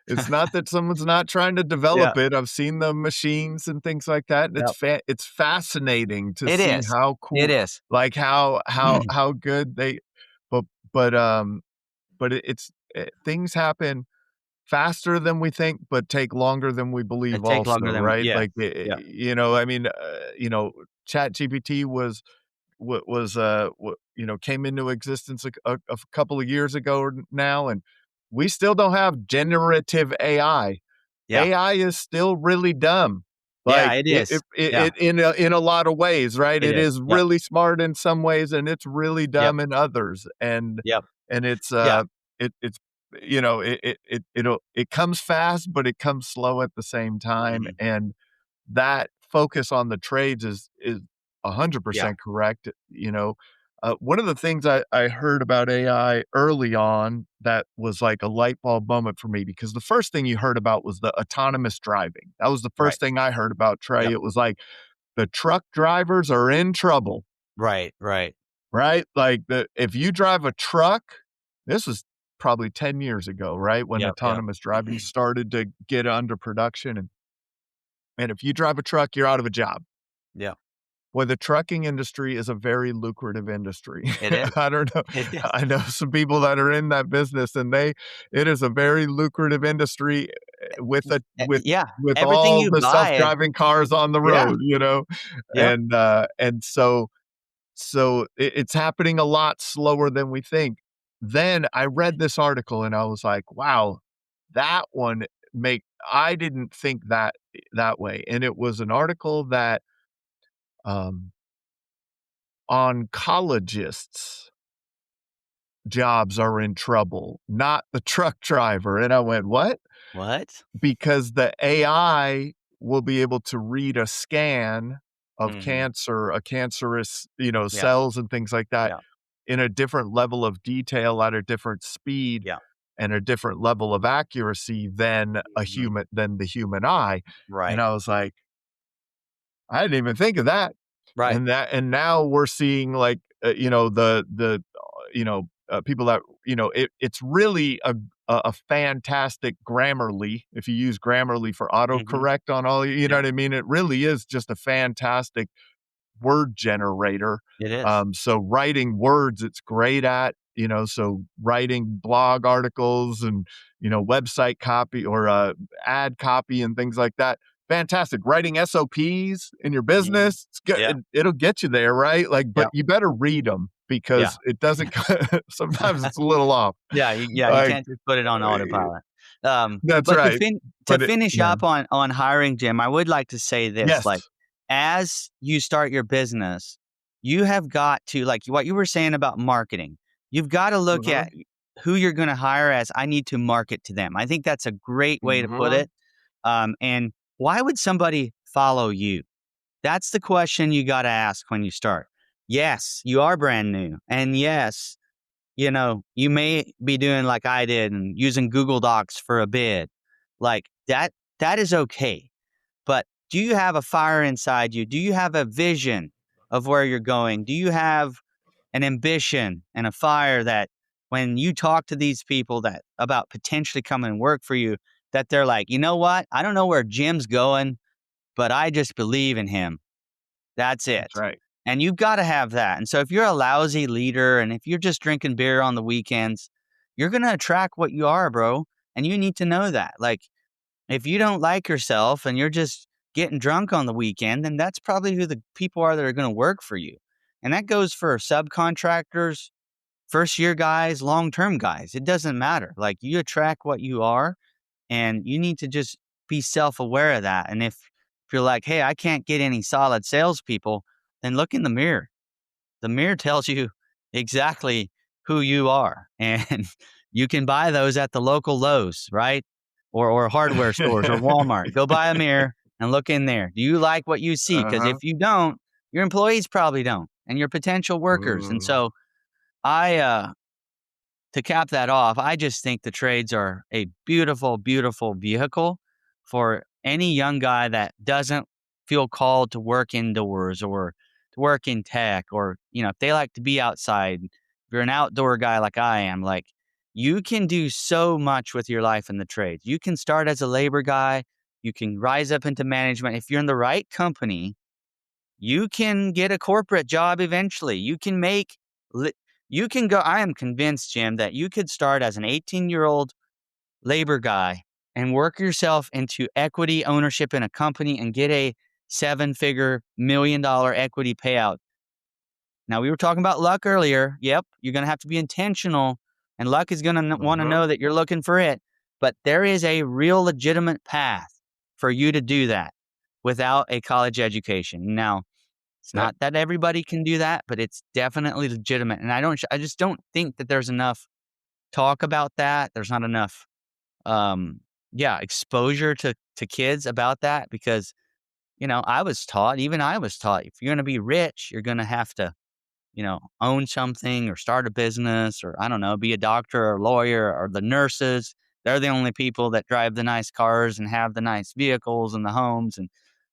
It's not that someone's not trying to develop it. I've seen the machines and things like that. It's fascinating to see how cool it is. Like how good they, but things happen faster than we think, but take longer than we It believe take also, longer than right? yeah. Like, Yeah. I mean, Chat GPT came into existence a couple of years ago now, and we still don't have generative AI. Yeah. AI is still really dumb. Yeah, Like it is. Yeah, in a lot of ways, right? it It is. is Yep. really smart in some ways, and it's really Yep. dumb in others. And Yep. it's Yeah. it's it comes fast, but it comes slow at the same time. Mhm. And that focus on the trades is Yeah. 100% correct. One of the things I heard about AI early on that was like a light bulb moment for me, because the first thing you heard about was the autonomous driving. That was the Right. first thing I heard about, Trey. Yep. It was like the truck drivers are in trouble, Right. Right. right? Like if you drive a truck, this was probably 10 years ago, right? When Yep. Yep. autonomous driving started to get under production. And if you drive a truck, you're out of a job. Yeah. Well, the trucking industry is a very lucrative industry. It is. I don't know. It is. I know some people that are in that business, and it is a very lucrative industry with a Yeah. with Everything all you the buy. self-driving cars on the Yeah. road, Yep. and so it's happening a lot slower than we think. Then I read this article and I was like, wow, that one make I didn't think that way. And it was an article that um oncologists' jobs are in trouble, not the truck driver. And I went, what? What? Because the AI will be able to read a scan of Mhm. cancer, a cancerous, Yeah. cells and things like that Yeah. in a different level of detail at a different speed Yeah. and a different level of accuracy Mhm. than the human eye. And Right. I was like, I didn't even think of that. Right. And now we're seeing like, people that, it's really a fantastic Grammarly. If you use Grammarly for Mhm. autocorrect on all, you know Yeah. what I mean? It really is just a fantastic word generator. It is. So writing words, it's great at, so writing blog articles and, website copy or ad copy and things like that. Fantastic. Writing SOPs in your Mhm. business, it's good. Yeah. It'll get you there, right? Like, but Yeah. you better read them Yeah. because it doesn't, sometimes it's a little off. Yeah, you Like, can't just put it on autopilot. that's But right. to But finish yeah. up on hiring, Jim, I would like to say this, Yes. like, as you start your business, you have got to, like what you were saying about marketing, you've got to look Mhm. at who you're gonna hire as, "I need to market to them." I think that's a great way to put Mhm. it. And why would somebody follow you? That's the question you gotta ask when you start. Yes, you are brand new, and yes, you may be doing like I did and using Google Docs for a bid. Like that is okay. But do you have a fire inside you? Do you have a vision of where you're going? Do you have an ambition and a fire that when you talk to these people that about potentially coming and work for you, that they're like, you know what? I don't know where Jim's going, but I just believe in him. That's That's it. right. And you've got to have that. And so if you're a lousy leader and if you're just drinking beer on the weekends, you're going to attract what you are, bro. And you need to know that. Like, if you don't like yourself and you're just getting drunk on the weekend, then that's probably who the people are that are going to work for you. And that goes for subcontractors, first year guys, long term guys. It doesn't matter. Like, you attract what you are, and you need to just be self aware of that. And if you're like, hey, I can't get any solid salespeople, then look in the mirror. The mirror tells you exactly who you are. And you can buy those at the local Lowe's, right? Or hardware stores or Walmart. Go buy a mirror and look in there. Do you like what you see? Because Uh-huh. if you don't, your employees probably don't, and your potential workers. And Mm. so I to cap that off, I just think the trades are a beautiful, beautiful vehicle for any young guy that doesn't feel called to work indoors or to work in tech, or, if they like to be outside. If you're an outdoor guy like I am, like, you can do so much with your life in the trades. You can start as a labor guy. You can rise up into management. If you're in the right company, you can get a corporate job eventually. Li- you can go. I am convinced, Jim, that you could start as an 18-year-old labor guy and work yourself into equity ownership in a company and get a 7-figure $1 million equity payout. Now, we were talking about luck earlier. Yep, you're going to have to be intentional, and luck is going to want to know that you're looking for it. But there is a real legitimate path for you to do that without a college education. Now, it's not that everybody can do that, but it's definitely legitimate. And I just don't think that there's enough talk about that. There's not enough, exposure to kids about that, because, I was taught, if you're going to be rich, you're going to have to, own something or start a business, or I don't know, be a doctor or a lawyer, or the nurses. They're the only people that drive the nice cars and have the nice vehicles and the homes. And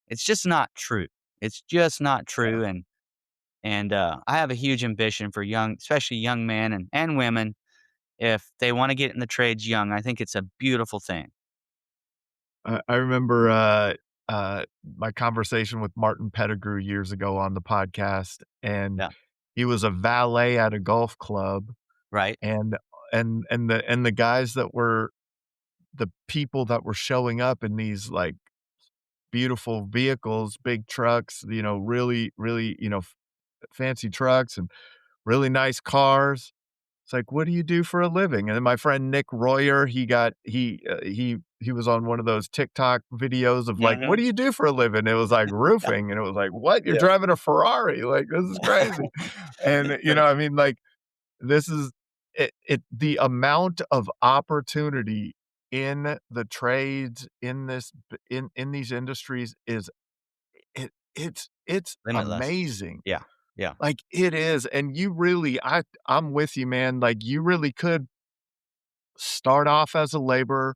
it's just not true. It's just not true. And I have a huge ambition for especially young men and women, if they want to get in the trades young. I think it's a beautiful thing. I remember my conversation with Martin Pettigrew years ago on the podcast, and he was a valet at a golf club, right? And the guys that were the people that were showing up in these like beautiful vehicles, big trucks, really, really, fancy trucks and really nice cars. It's like, what do you do for a living? And then my friend Nick Royer, he was on one of those TikTok videos of like, what do you do for a living? It was like roofing, and it was like, what? You're driving a Ferrari? Like, this is crazy. And I mean, like, this is the amount of opportunity in the trades in these industries is it's limitless. amazing. Yeah. Like, it is. And you really, I'm with you, man. Like, you really could start off as a laborer,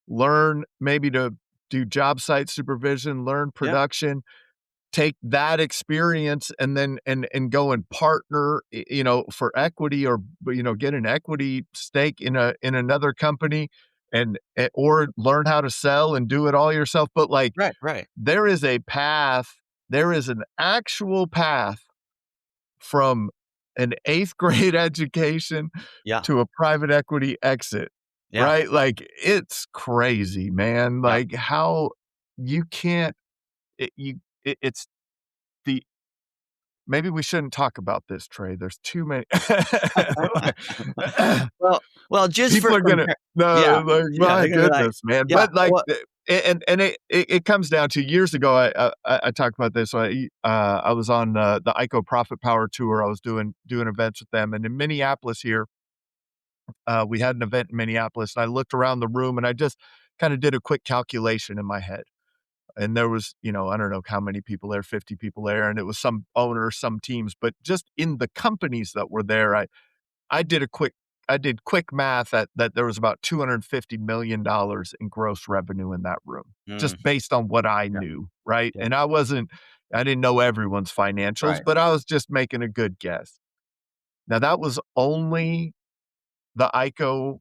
learn maybe to do job site supervision, learn production, take that experience, and then and go and partner, for equity, or get an equity stake in another company, or learn how to sell and do it all yourself. But like, right. there is a path. There is an actual path from an 8th grade education to a private equity exit, right? Like, it's crazy, man. Like, how you can't, it's the, maybe we shouldn't talk about this, Trey. There's too many. well, just people for are gonna, no, like, my goodness, man. But like, and it comes down to years ago. I talked about this. So I was on the ICO Profit Power Tour. I was doing events with them, and in Minneapolis here, we had an event in Minneapolis. And I looked around the room, and I just kind of did a quick calculation in my head. And there was, I don't know how many people there, 50 people there, and it was some owners, some teams, but just in the companies that were there, I did quick math that there was about $250 million in gross revenue in that room, just based on what I knew, right? And I didn't know everyone's financials, but I was just making a good guess. Now, that was only the ICO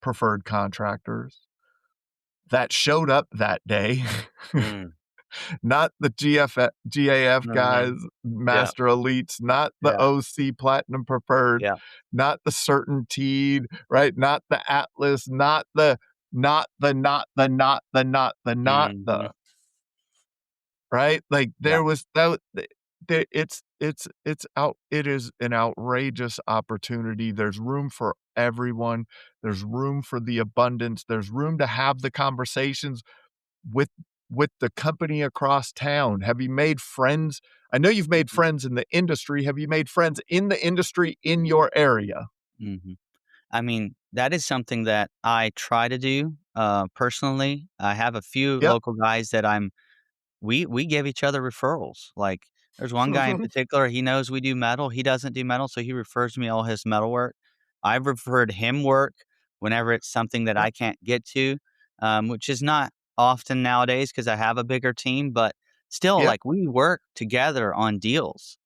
preferred contractors that showed up that day. Not the GAF guys, Master Elites, not the OC Platinum Preferred, not the Certainteed, right? Not the Atlas, not the, right? Like, there was that. It is an outrageous opportunity. There's room for everyone. There's room for the abundance. There's room to have the conversations with the company across town. Have you made friends? I know you've made friends in the industry. Have you made friends in the industry in your area? I mean, that is something that I try to do personally. I have a few local guys that we give each other referrals. Like, there's one guy in particular, he knows we do metal. He doesn't do metal, so he refers me all his metal work. I've referred him work whenever it's something that I can't get to, which is not often nowadays because I have a bigger team, but still, like, we work together on deals.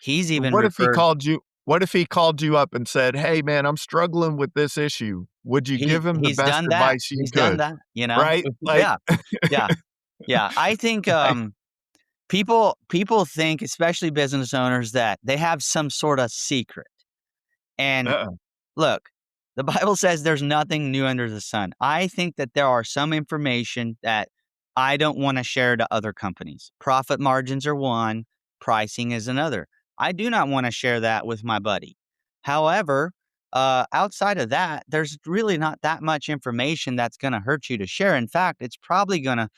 He's even What if he called you? What if he called you up and said, "Hey, man, I'm struggling with this issue"? Would you give him the he's best done that. advice you He's could? done that, Right? Like, yeah. I think people think, especially business owners, that they have some sort of secret. And look, The Bible says there's nothing new under the sun. I think that there are some information that I don't want to share to other companies. Profit margins are one, pricing is another. I do not want to share that with my buddy. However, outside of that, there's really not that much information that's going to hurt you to share. In fact, it's probably going to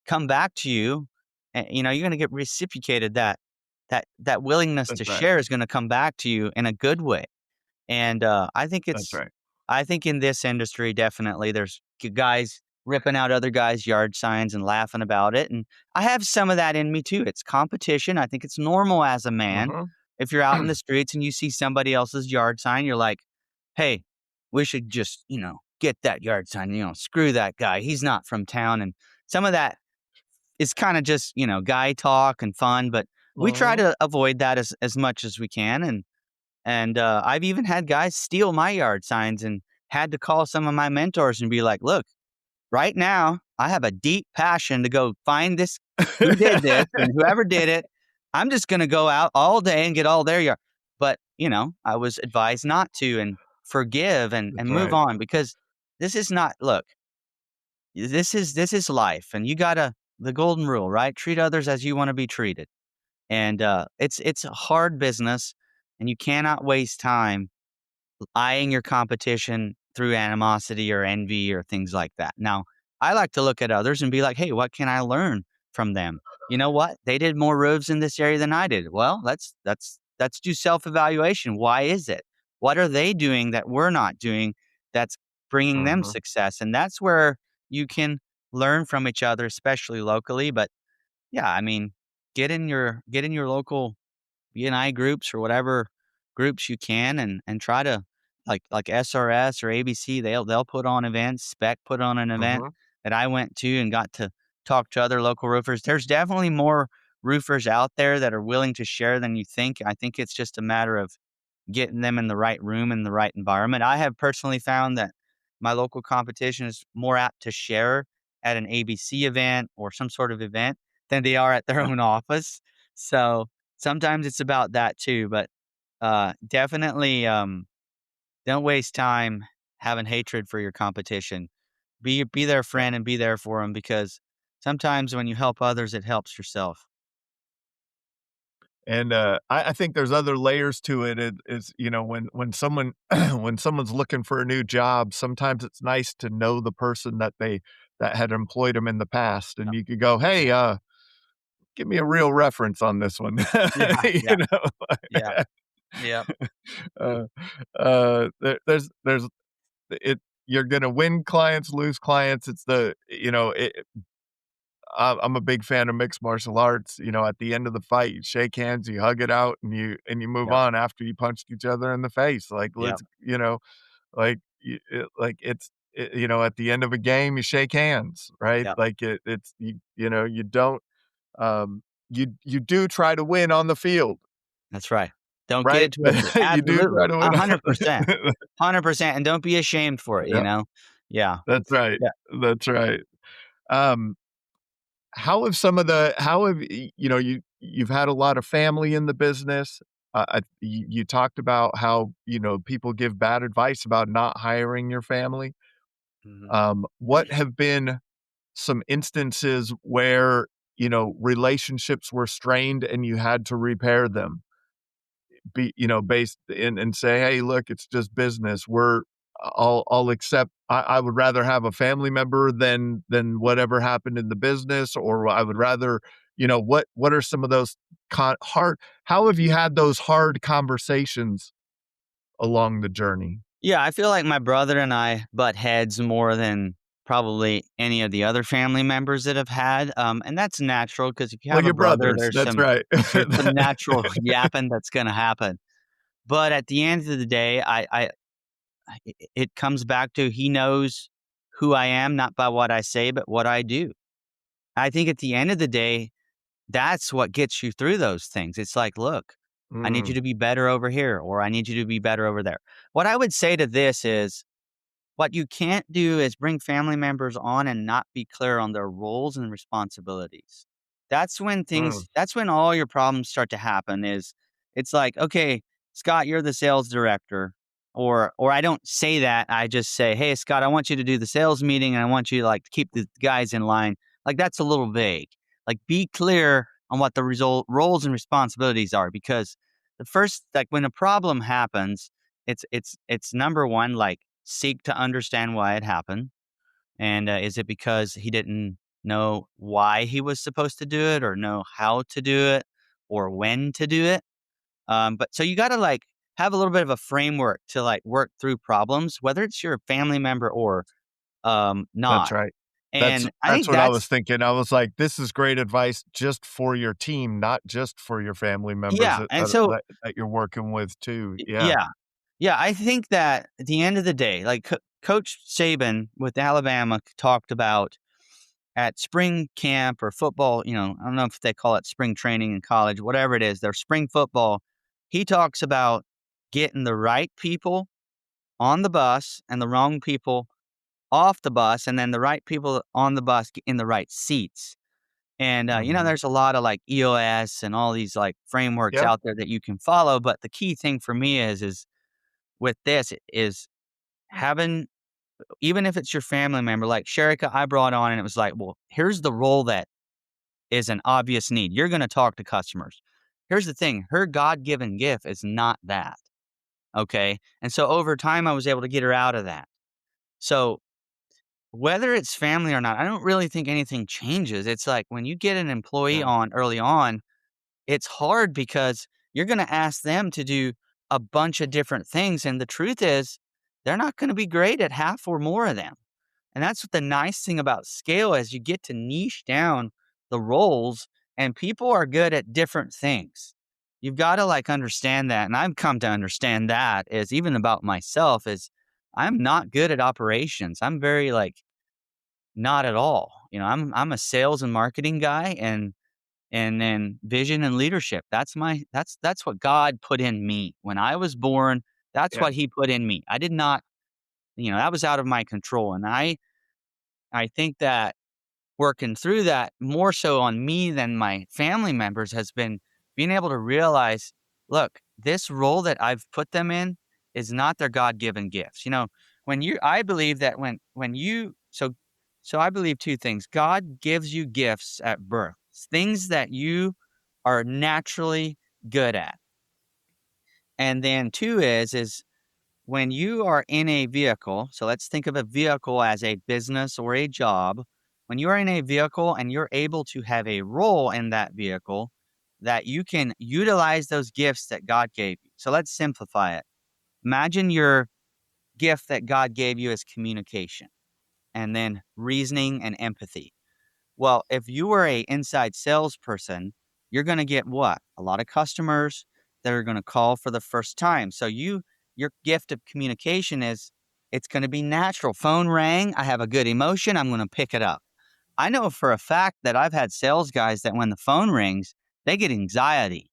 come back to you. And, you're going to get reciprocated that willingness That's to right. share is going to come back to you in a good way. And That's right. I think in this industry, definitely there's guys ripping out other guys' yard signs and laughing about it. And I have some of that in me too. It's competition. I think it's normal as a man. Mm-hmm. If you're out in the streets and you see somebody else's yard sign, you're like, hey, we should just, get that yard sign, screw that guy. He's not from town. And some of that is kind of just, guy talk and fun, but we try Mm-hmm. to avoid that as much as we can. And I've even had guys steal my yard signs and had to call some of my mentors and be like, look, right now, I have a deep passion to go find this, who did this and whoever did it. I'm just going to go out all day and get all their yard. But, I was advised not to and forgive and That's move right. on because this is not, look, this is life. And you got to, the golden rule, right? Treat others as you want to be treated. And it's a hard business and you cannot waste time eyeing your competition through animosity or envy or things like that. Now, I like to look at others and be like, hey, what can I learn from them? You know what? They did more roofs in this area than I did. Well, let's do self-evaluation. Why is it? What are they doing that we're not doing that's bringing them Mm-hmm. success? And that's where you can learn from each other, especially locally. But yeah, I mean, get in your local BNI groups or whatever groups you can and try to like SRS or ABC, they'll put on events. Spec put on an event Mm-hmm. that I went to and got to talk to other local roofers. There's definitely more roofers out there that are willing to share than you think. I think it's just a matter of getting them in the right room and the right environment. I have personally found that my local competition is more apt to share at an ABC event or some sort of event than they are at their own office. So sometimes it's about that too, but definitely don't waste time having hatred for your competition. Be their Yeah. friend and be there for them because sometimes when you help others, it helps yourself. And I think there's other layers to it. It is, when someone when someone's looking for a new job, sometimes it's nice to know the person that had employed them in the past, and you could go, "Hey, give me a real reference on this one." Yeah, You yeah, know? yeah, yeah. Uh, there's it you're gonna win clients, lose clients. It's the I'm a big fan of mixed martial arts. At the end of the fight, you shake hands, you hug it out, and you move Yep, on after you punched each other in the face. Like, yep, at the end of a game, you shake hands, right? yep. Like you don't you do try to win on the field, That's right. Don't get right? it twisted. You do Absolutely. try to win on 100%. 100%, and don't be ashamed for it, Yeah, Yeah, that's it's right. yeah. That's right. Um how have you've had a lot of family in the business. You talked about how, people give bad advice about not hiring your family. Mhm. What have been some instances where, relationships were strained and you had to repair them? Based in and say, "Hey, look, it's just business. I'll accept I would rather have a family member than whatever happened in the business, or I would rather," what are some of those hard how have you had those hard conversations along the journey? Yeah, I feel like my brother and I butt heads more than probably any of the other family members that have had, and that's natural because if you Well, have a your brother, brothers, there's that's some right. there's some natural yapping that's gonna happen. But at the end of the day, it comes back to he knows who I am, not by what I say, but what I do. I think at the end of the day, that's what gets you through those things. It's like, "Look, I need you Mm, to be better over here," or "I need you to be better over there." What I would say to this is, what you can't do is bring family members on and not be clear on their roles and responsibilities. mm, That's when all your problems start to happen is it's like, "Okay, Scott, you're the sales director. or I don't say that. I just say, hey, Scott, I want you to do the sales meeting and I want you to like keep the guys in line. Like that's a little vague. Like be clear on what the roles and responsibilities are, because the first, like when a problem happens, it's number one, like seek to understand why it happened. And is it because he didn't know why he was supposed to do it or know how to do it or when to do it? But so you got to like have a little bit of a framework to like work through problems, whether it's your family member or That's not. right. And I That's think what I was that's, thinking. I was like, this is great advice just for your team, not just for your family members yeah. And so, that you're working with too. Yeah. yeah. Yeah. I think that at the end of the day, like Coach Saban with Alabama talked about at spring camp or football, I don't know if they call it spring training in college, whatever it is, their spring football. He talks about getting the right people on the bus and the wrong people off the bus, and then the right people on the bus in the right seats. And, Mhm. there's a lot of like EOS and all these like frameworks Yeah. out there that you can follow. But the key thing for me is with this is having, even if it's your family member, like Sherika, I brought on and it was like, well, here's the role that is an obvious need. You're going to talk to customers. Here's the thing. Her God-given gift is not that. Okay. And so over time, I was able to get her out of that. So whether it's family or not, I don't really think anything changes. It's like when you get an employee Yeah. on early on, it's hard because you're going to ask them to do a bunch of different things. And the truth is, they're not going to be great at half or more of them. And that's what the nice thing about scale is, you get to niche down the roles and people are good at different things. You've got to like understand that. And I've come to understand that is even about myself is I'm not good at operations. I'm very like not at all. I'm a sales and marketing guy and then vision and leadership. That's what God put in me. When I was born, that's Yeah. what he put in me. I did not, that was out of my control. And I think that working through that more so on me than my family members has been being able to realize, look, this role that I've put them in is not their God-given gifts. I believe that when you, so I believe two things. God gives you gifts at birth, things that you are naturally good at. And then two is when you are in a vehicle, so let's think of a vehicle as a business or a job. When you are in a vehicle and you're able to have a role in that vehicle, that you can utilize those gifts that God gave you. So let's simplify it. Imagine your gift that God gave you is communication and then reasoning and empathy. Well, if you were a inside salesperson, you're going to get what? A lot of customers that are going to call for the first time. So your gift of communication is it's going to be natural. Phone rang, I have a good emotion, I'm going to pick it up. I know for a fact that I've had sales guys that when the phone rings, they get anxiety.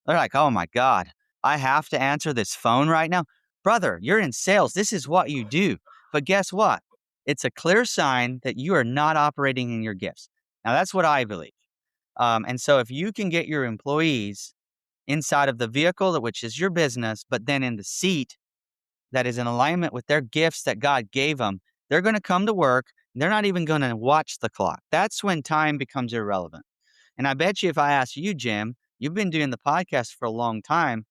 They're like, "Oh my God, I have to answer this phone right now." Brother, you're in sales. This is what you do. But guess what? It's a clear sign that you are not operating in your gifts. Now, that's what I believe. And so if you can get your employees inside of the vehicle, which is your business, but then in the seat that is in alignment with their gifts that God gave them, they're going to come to work. They're not even going to watch the clock. That's when time becomes irrelevant. And I bet you if I asked you, Jim, you've been doing the podcast for a long time.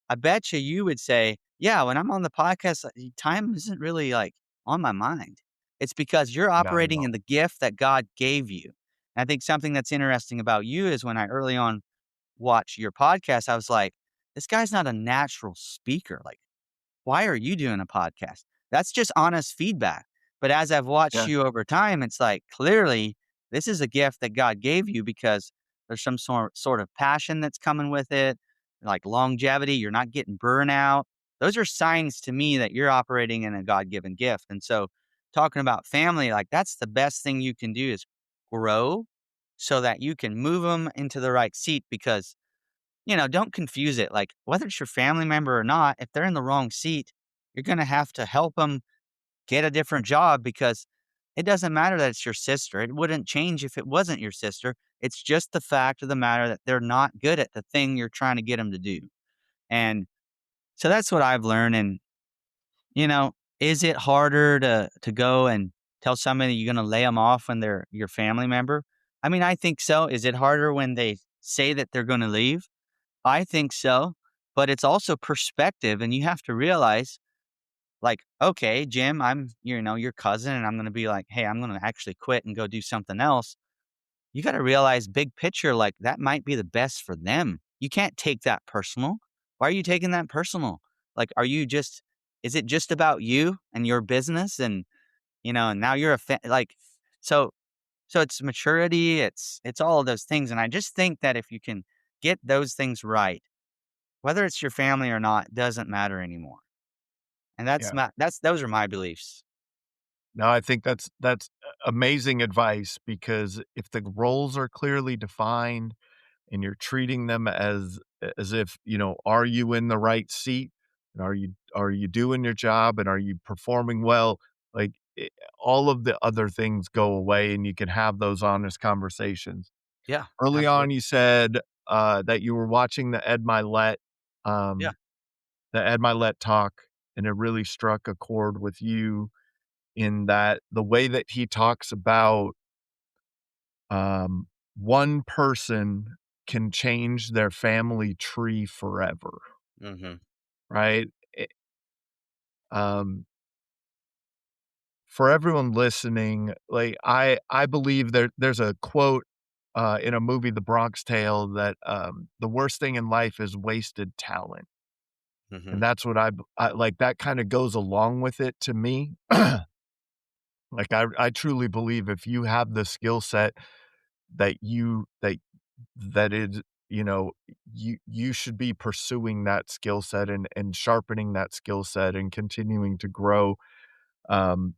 I bet you would say, yeah, when I'm on the podcast, time isn't really like on my mind. It's because you're Not at operating all. in the gift that God gave you. And I think something that's interesting about you is when I early on watched your podcast, I was like, this guy's not a natural speaker. Like, why are you doing a podcast? That's just honest feedback. But as I've watched Yeah. you over time, it's like clearly this is a gift that God gave you because there's some sort of passion that's coming with it, like longevity. You're not getting burnout. Those are signs to me that you're operating in a God given gift. And so, talking about family, like that's the best thing you can do is grow so that you can move them into the right seat because don't confuse it. Like whether it's your family member or not, if they're in the wrong seat, you're going to have to help them get a different job because it doesn't matter that it's your sister. It wouldn't change if it wasn't your sister. It's just the fact of the matter that they're not good at the thing you're trying to get them to do. And so that's what I've learned. And you know, is it harder to go and tell somebody you're going to lay them off when they're your family member? I mean, I think so. Is it harder when they say that they're going to leave? I think so. But it's also perspective, and you have to realize, like, okay, Jim, I'm your cousin, and I'm going to be like, hey, I'm going to actually quit and go do something else. You got to realize big picture, like that might be the best for them. You can't take that personal. Why are you taking that personal? Like, is it just about you and your business? And, and now you're so, so it's maturity. It's all of those things. And I just think that if you can get those things right, whether it's your family or not, doesn't matter anymore. And Yeah. those are my beliefs. No, I think that's amazing advice, because if the roles are clearly defined and you're treating them as if, are you in the right seat? And are you doing your job, and are you performing well? Like, all of the other things go away, and you can have those honest conversations. Yeah, Early on, absolutely. you said that you were watching Yeah. um, the Ed Milet talk, and it really struck a chord with you, in that the way that he talks about, one person can change their family tree forever, Hmm. right? Eh, um, for everyone listening, like, I believe there's a quote, in a movie, The Bronx Tale, that, "The worst thing in life is wasted talent." Hmm. And that's what I like, that kinda goes along with it to me. Like, I truly believe if you have the skill set that you that is, you should be pursuing that skill set, and sharpening that skill set, and continuing to grow. Um,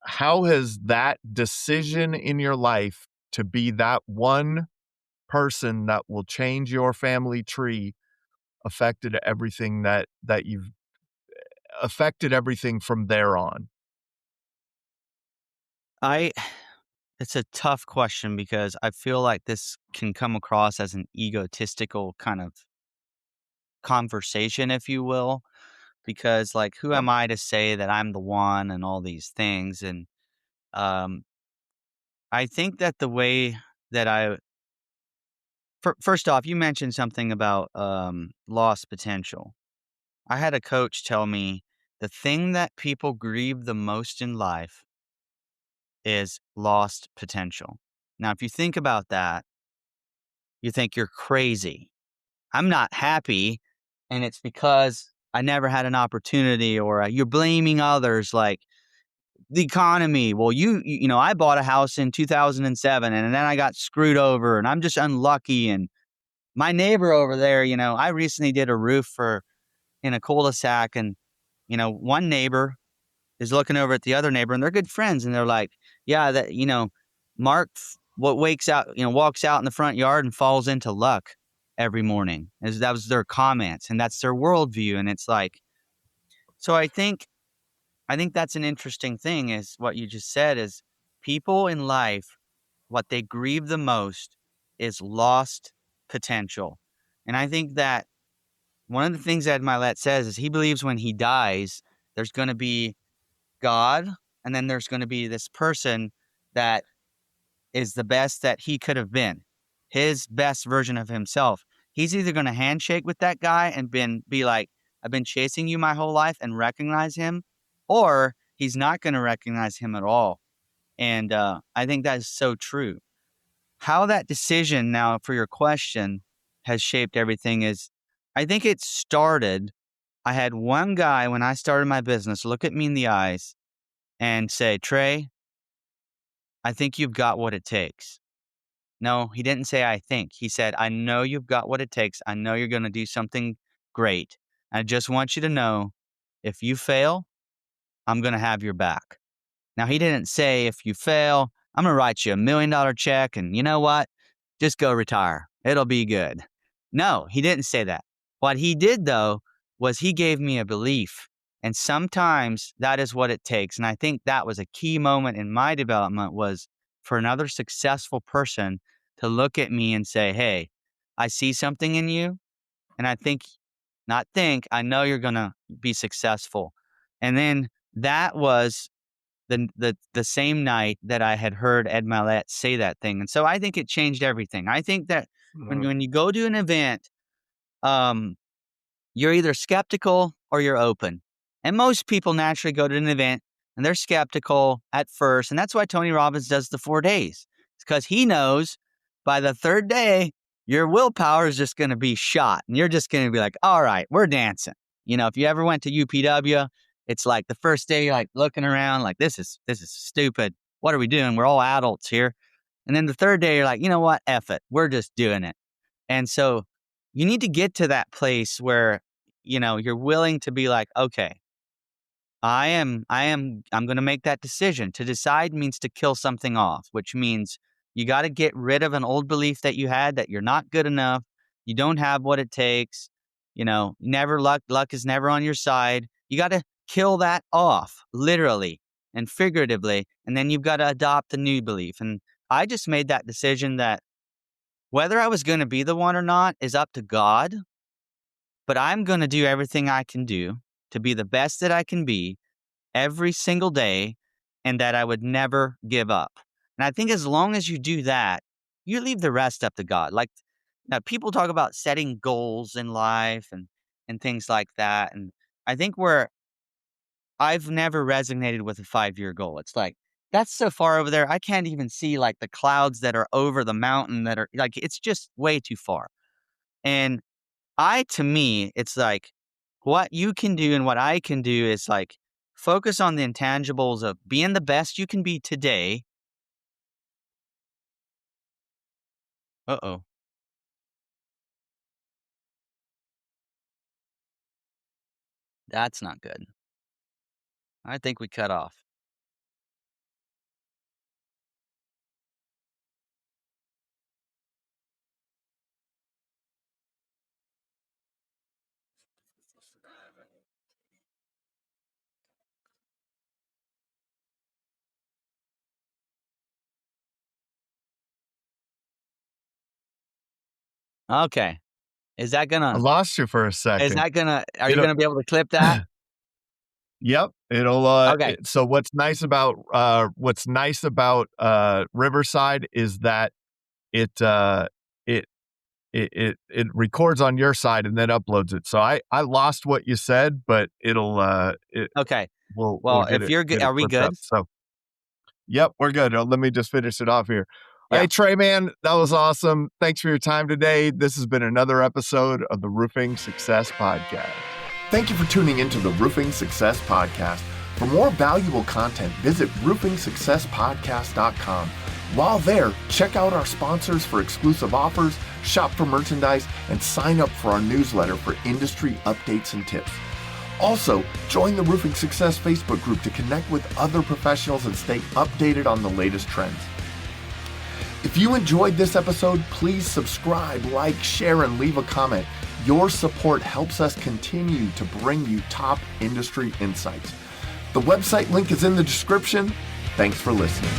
how has that decision in your life to be that one person that will change your family tree affected everything that you've affected everything from there on? I It's a tough question because I feel like this can come across as an egotistical kind of conversation, if you will, because like, who Yep. am I to say that I'm the one and all these things? And um, I think that the way that first off, you mentioned something about lost potential. I had a coach tell me the thing that people grieve the most in life is lost potential. Now, if you think about that, you think you're crazy. I'm not happy, and it's because I never had an opportunity, or you're blaming others, like the economy. Well, I bought a house in 2007, and then I got screwed over, and I'm just unlucky. And my neighbor over there, I recently did a roof in a cul-de-sac, and one neighbor is looking over at the other neighbor, and they're good friends, and they're like, yeah, that, Mark, what walks out in the front yard and falls into luck every morning. That was their comments, and that's their worldview. And it's like, so I think that's an interesting thing, is what you just said, is people in life, what they grieve the most is lost potential. And I think that one of the things that Milet says is he believes when he dies, there's going to be God, and then there's going to be this person that is the best that he could have been, his best version of himself. He's either going to handshake with that guy and be like, I've been chasing you my whole life, and recognize him, or he's not going to recognize him at all. And I think that is so true. How that decision, now for your question, has shaped everything is, I think it started. I had one guy when I started my business look at me in the eyes and say, Trey, I think you've got what it takes. No, he didn't say, I think. He said, I know you've got what it takes. I know you're going to do something great. I just want you to know, if you fail, I'm going to have your back. Now, he didn't say, if you fail, I'm going to write you $1 million check, and you know what? Just go retire. It'll be good. No, he didn't say that. What he did, though, was he gave me a belief. And sometimes that is what it takes. And I think that was a key moment in my development, was for another successful person to look at me and say, hey, I see something in you. And I know you're going to be successful. And then that was the same night that I had heard Ed Mylett say that thing. And so I think it changed everything. I think that when you go to an event, you're either skeptical or you're open. And most people naturally go to an event and they're skeptical at first. And that's why Tony Robbins does the 4 days. It's because he knows by the third day, your willpower is just going to be shot. And you're just going to be like, all right, we're dancing. You know, if you ever went to UPW, it's like the first day, you're like looking around like, this is stupid. What are we doing? We're all adults here. And then the third day, you're like, you know what? F it. We're just doing it. And so you need to get to that place where, you know, you're willing to be like, okay, I'm going to make that decision. To decide means to kill something off, which means you got to get rid of an old belief that you had that you're not good enough. You don't have what it takes. You know, luck is never on your side. You got to kill that off, literally and figuratively. And then you've got to adopt a new belief. And I just made that decision that whether I was going to be the one or not is up to God, but I'm going to do everything I can do to be the best that I can be every single day, and that I would never give up. And I think as long as you do that, you leave the rest up to God. Like, now people talk about setting goals in life and things like that. And I think I've never resonated with a 5-year goal. It's like, that's so far over there. I can't even see like the clouds that are over the mountain that are like, it's just way too far. And to me, it's like what you can do and what I can do is like focus on the intangibles of being the best you can be today. Uh-oh. That's not good. I think we cut off. Okay. Is that I gonna, lost you for a second. are you gonna be able to clip that? Yep. It'll, Okay. so what's nice about Riverside is that it records on your side and then uploads it. So I lost what you said, but it'll, Okay. we'll get if it, you're good, get it are we clipped good? up. So, yep, we're good. Let me just finish it off here. Yeah. Hey, Trey, man, that was awesome. Thanks for your time today. This has been another episode of the Roofing Success Podcast. Thank you for tuning into the Roofing Success Podcast. For more valuable content, visit roofingsuccesspodcast.com. While there, check out our sponsors for exclusive offers, shop for merchandise, and sign up for our newsletter for industry updates and tips. Also, join the Roofing Success Facebook group to connect with other professionals and stay updated on the latest trends. If you enjoyed this episode, please subscribe, like, share, and leave a comment. Your support helps us continue to bring you top industry insights. The website link is in the description. Thanks for listening.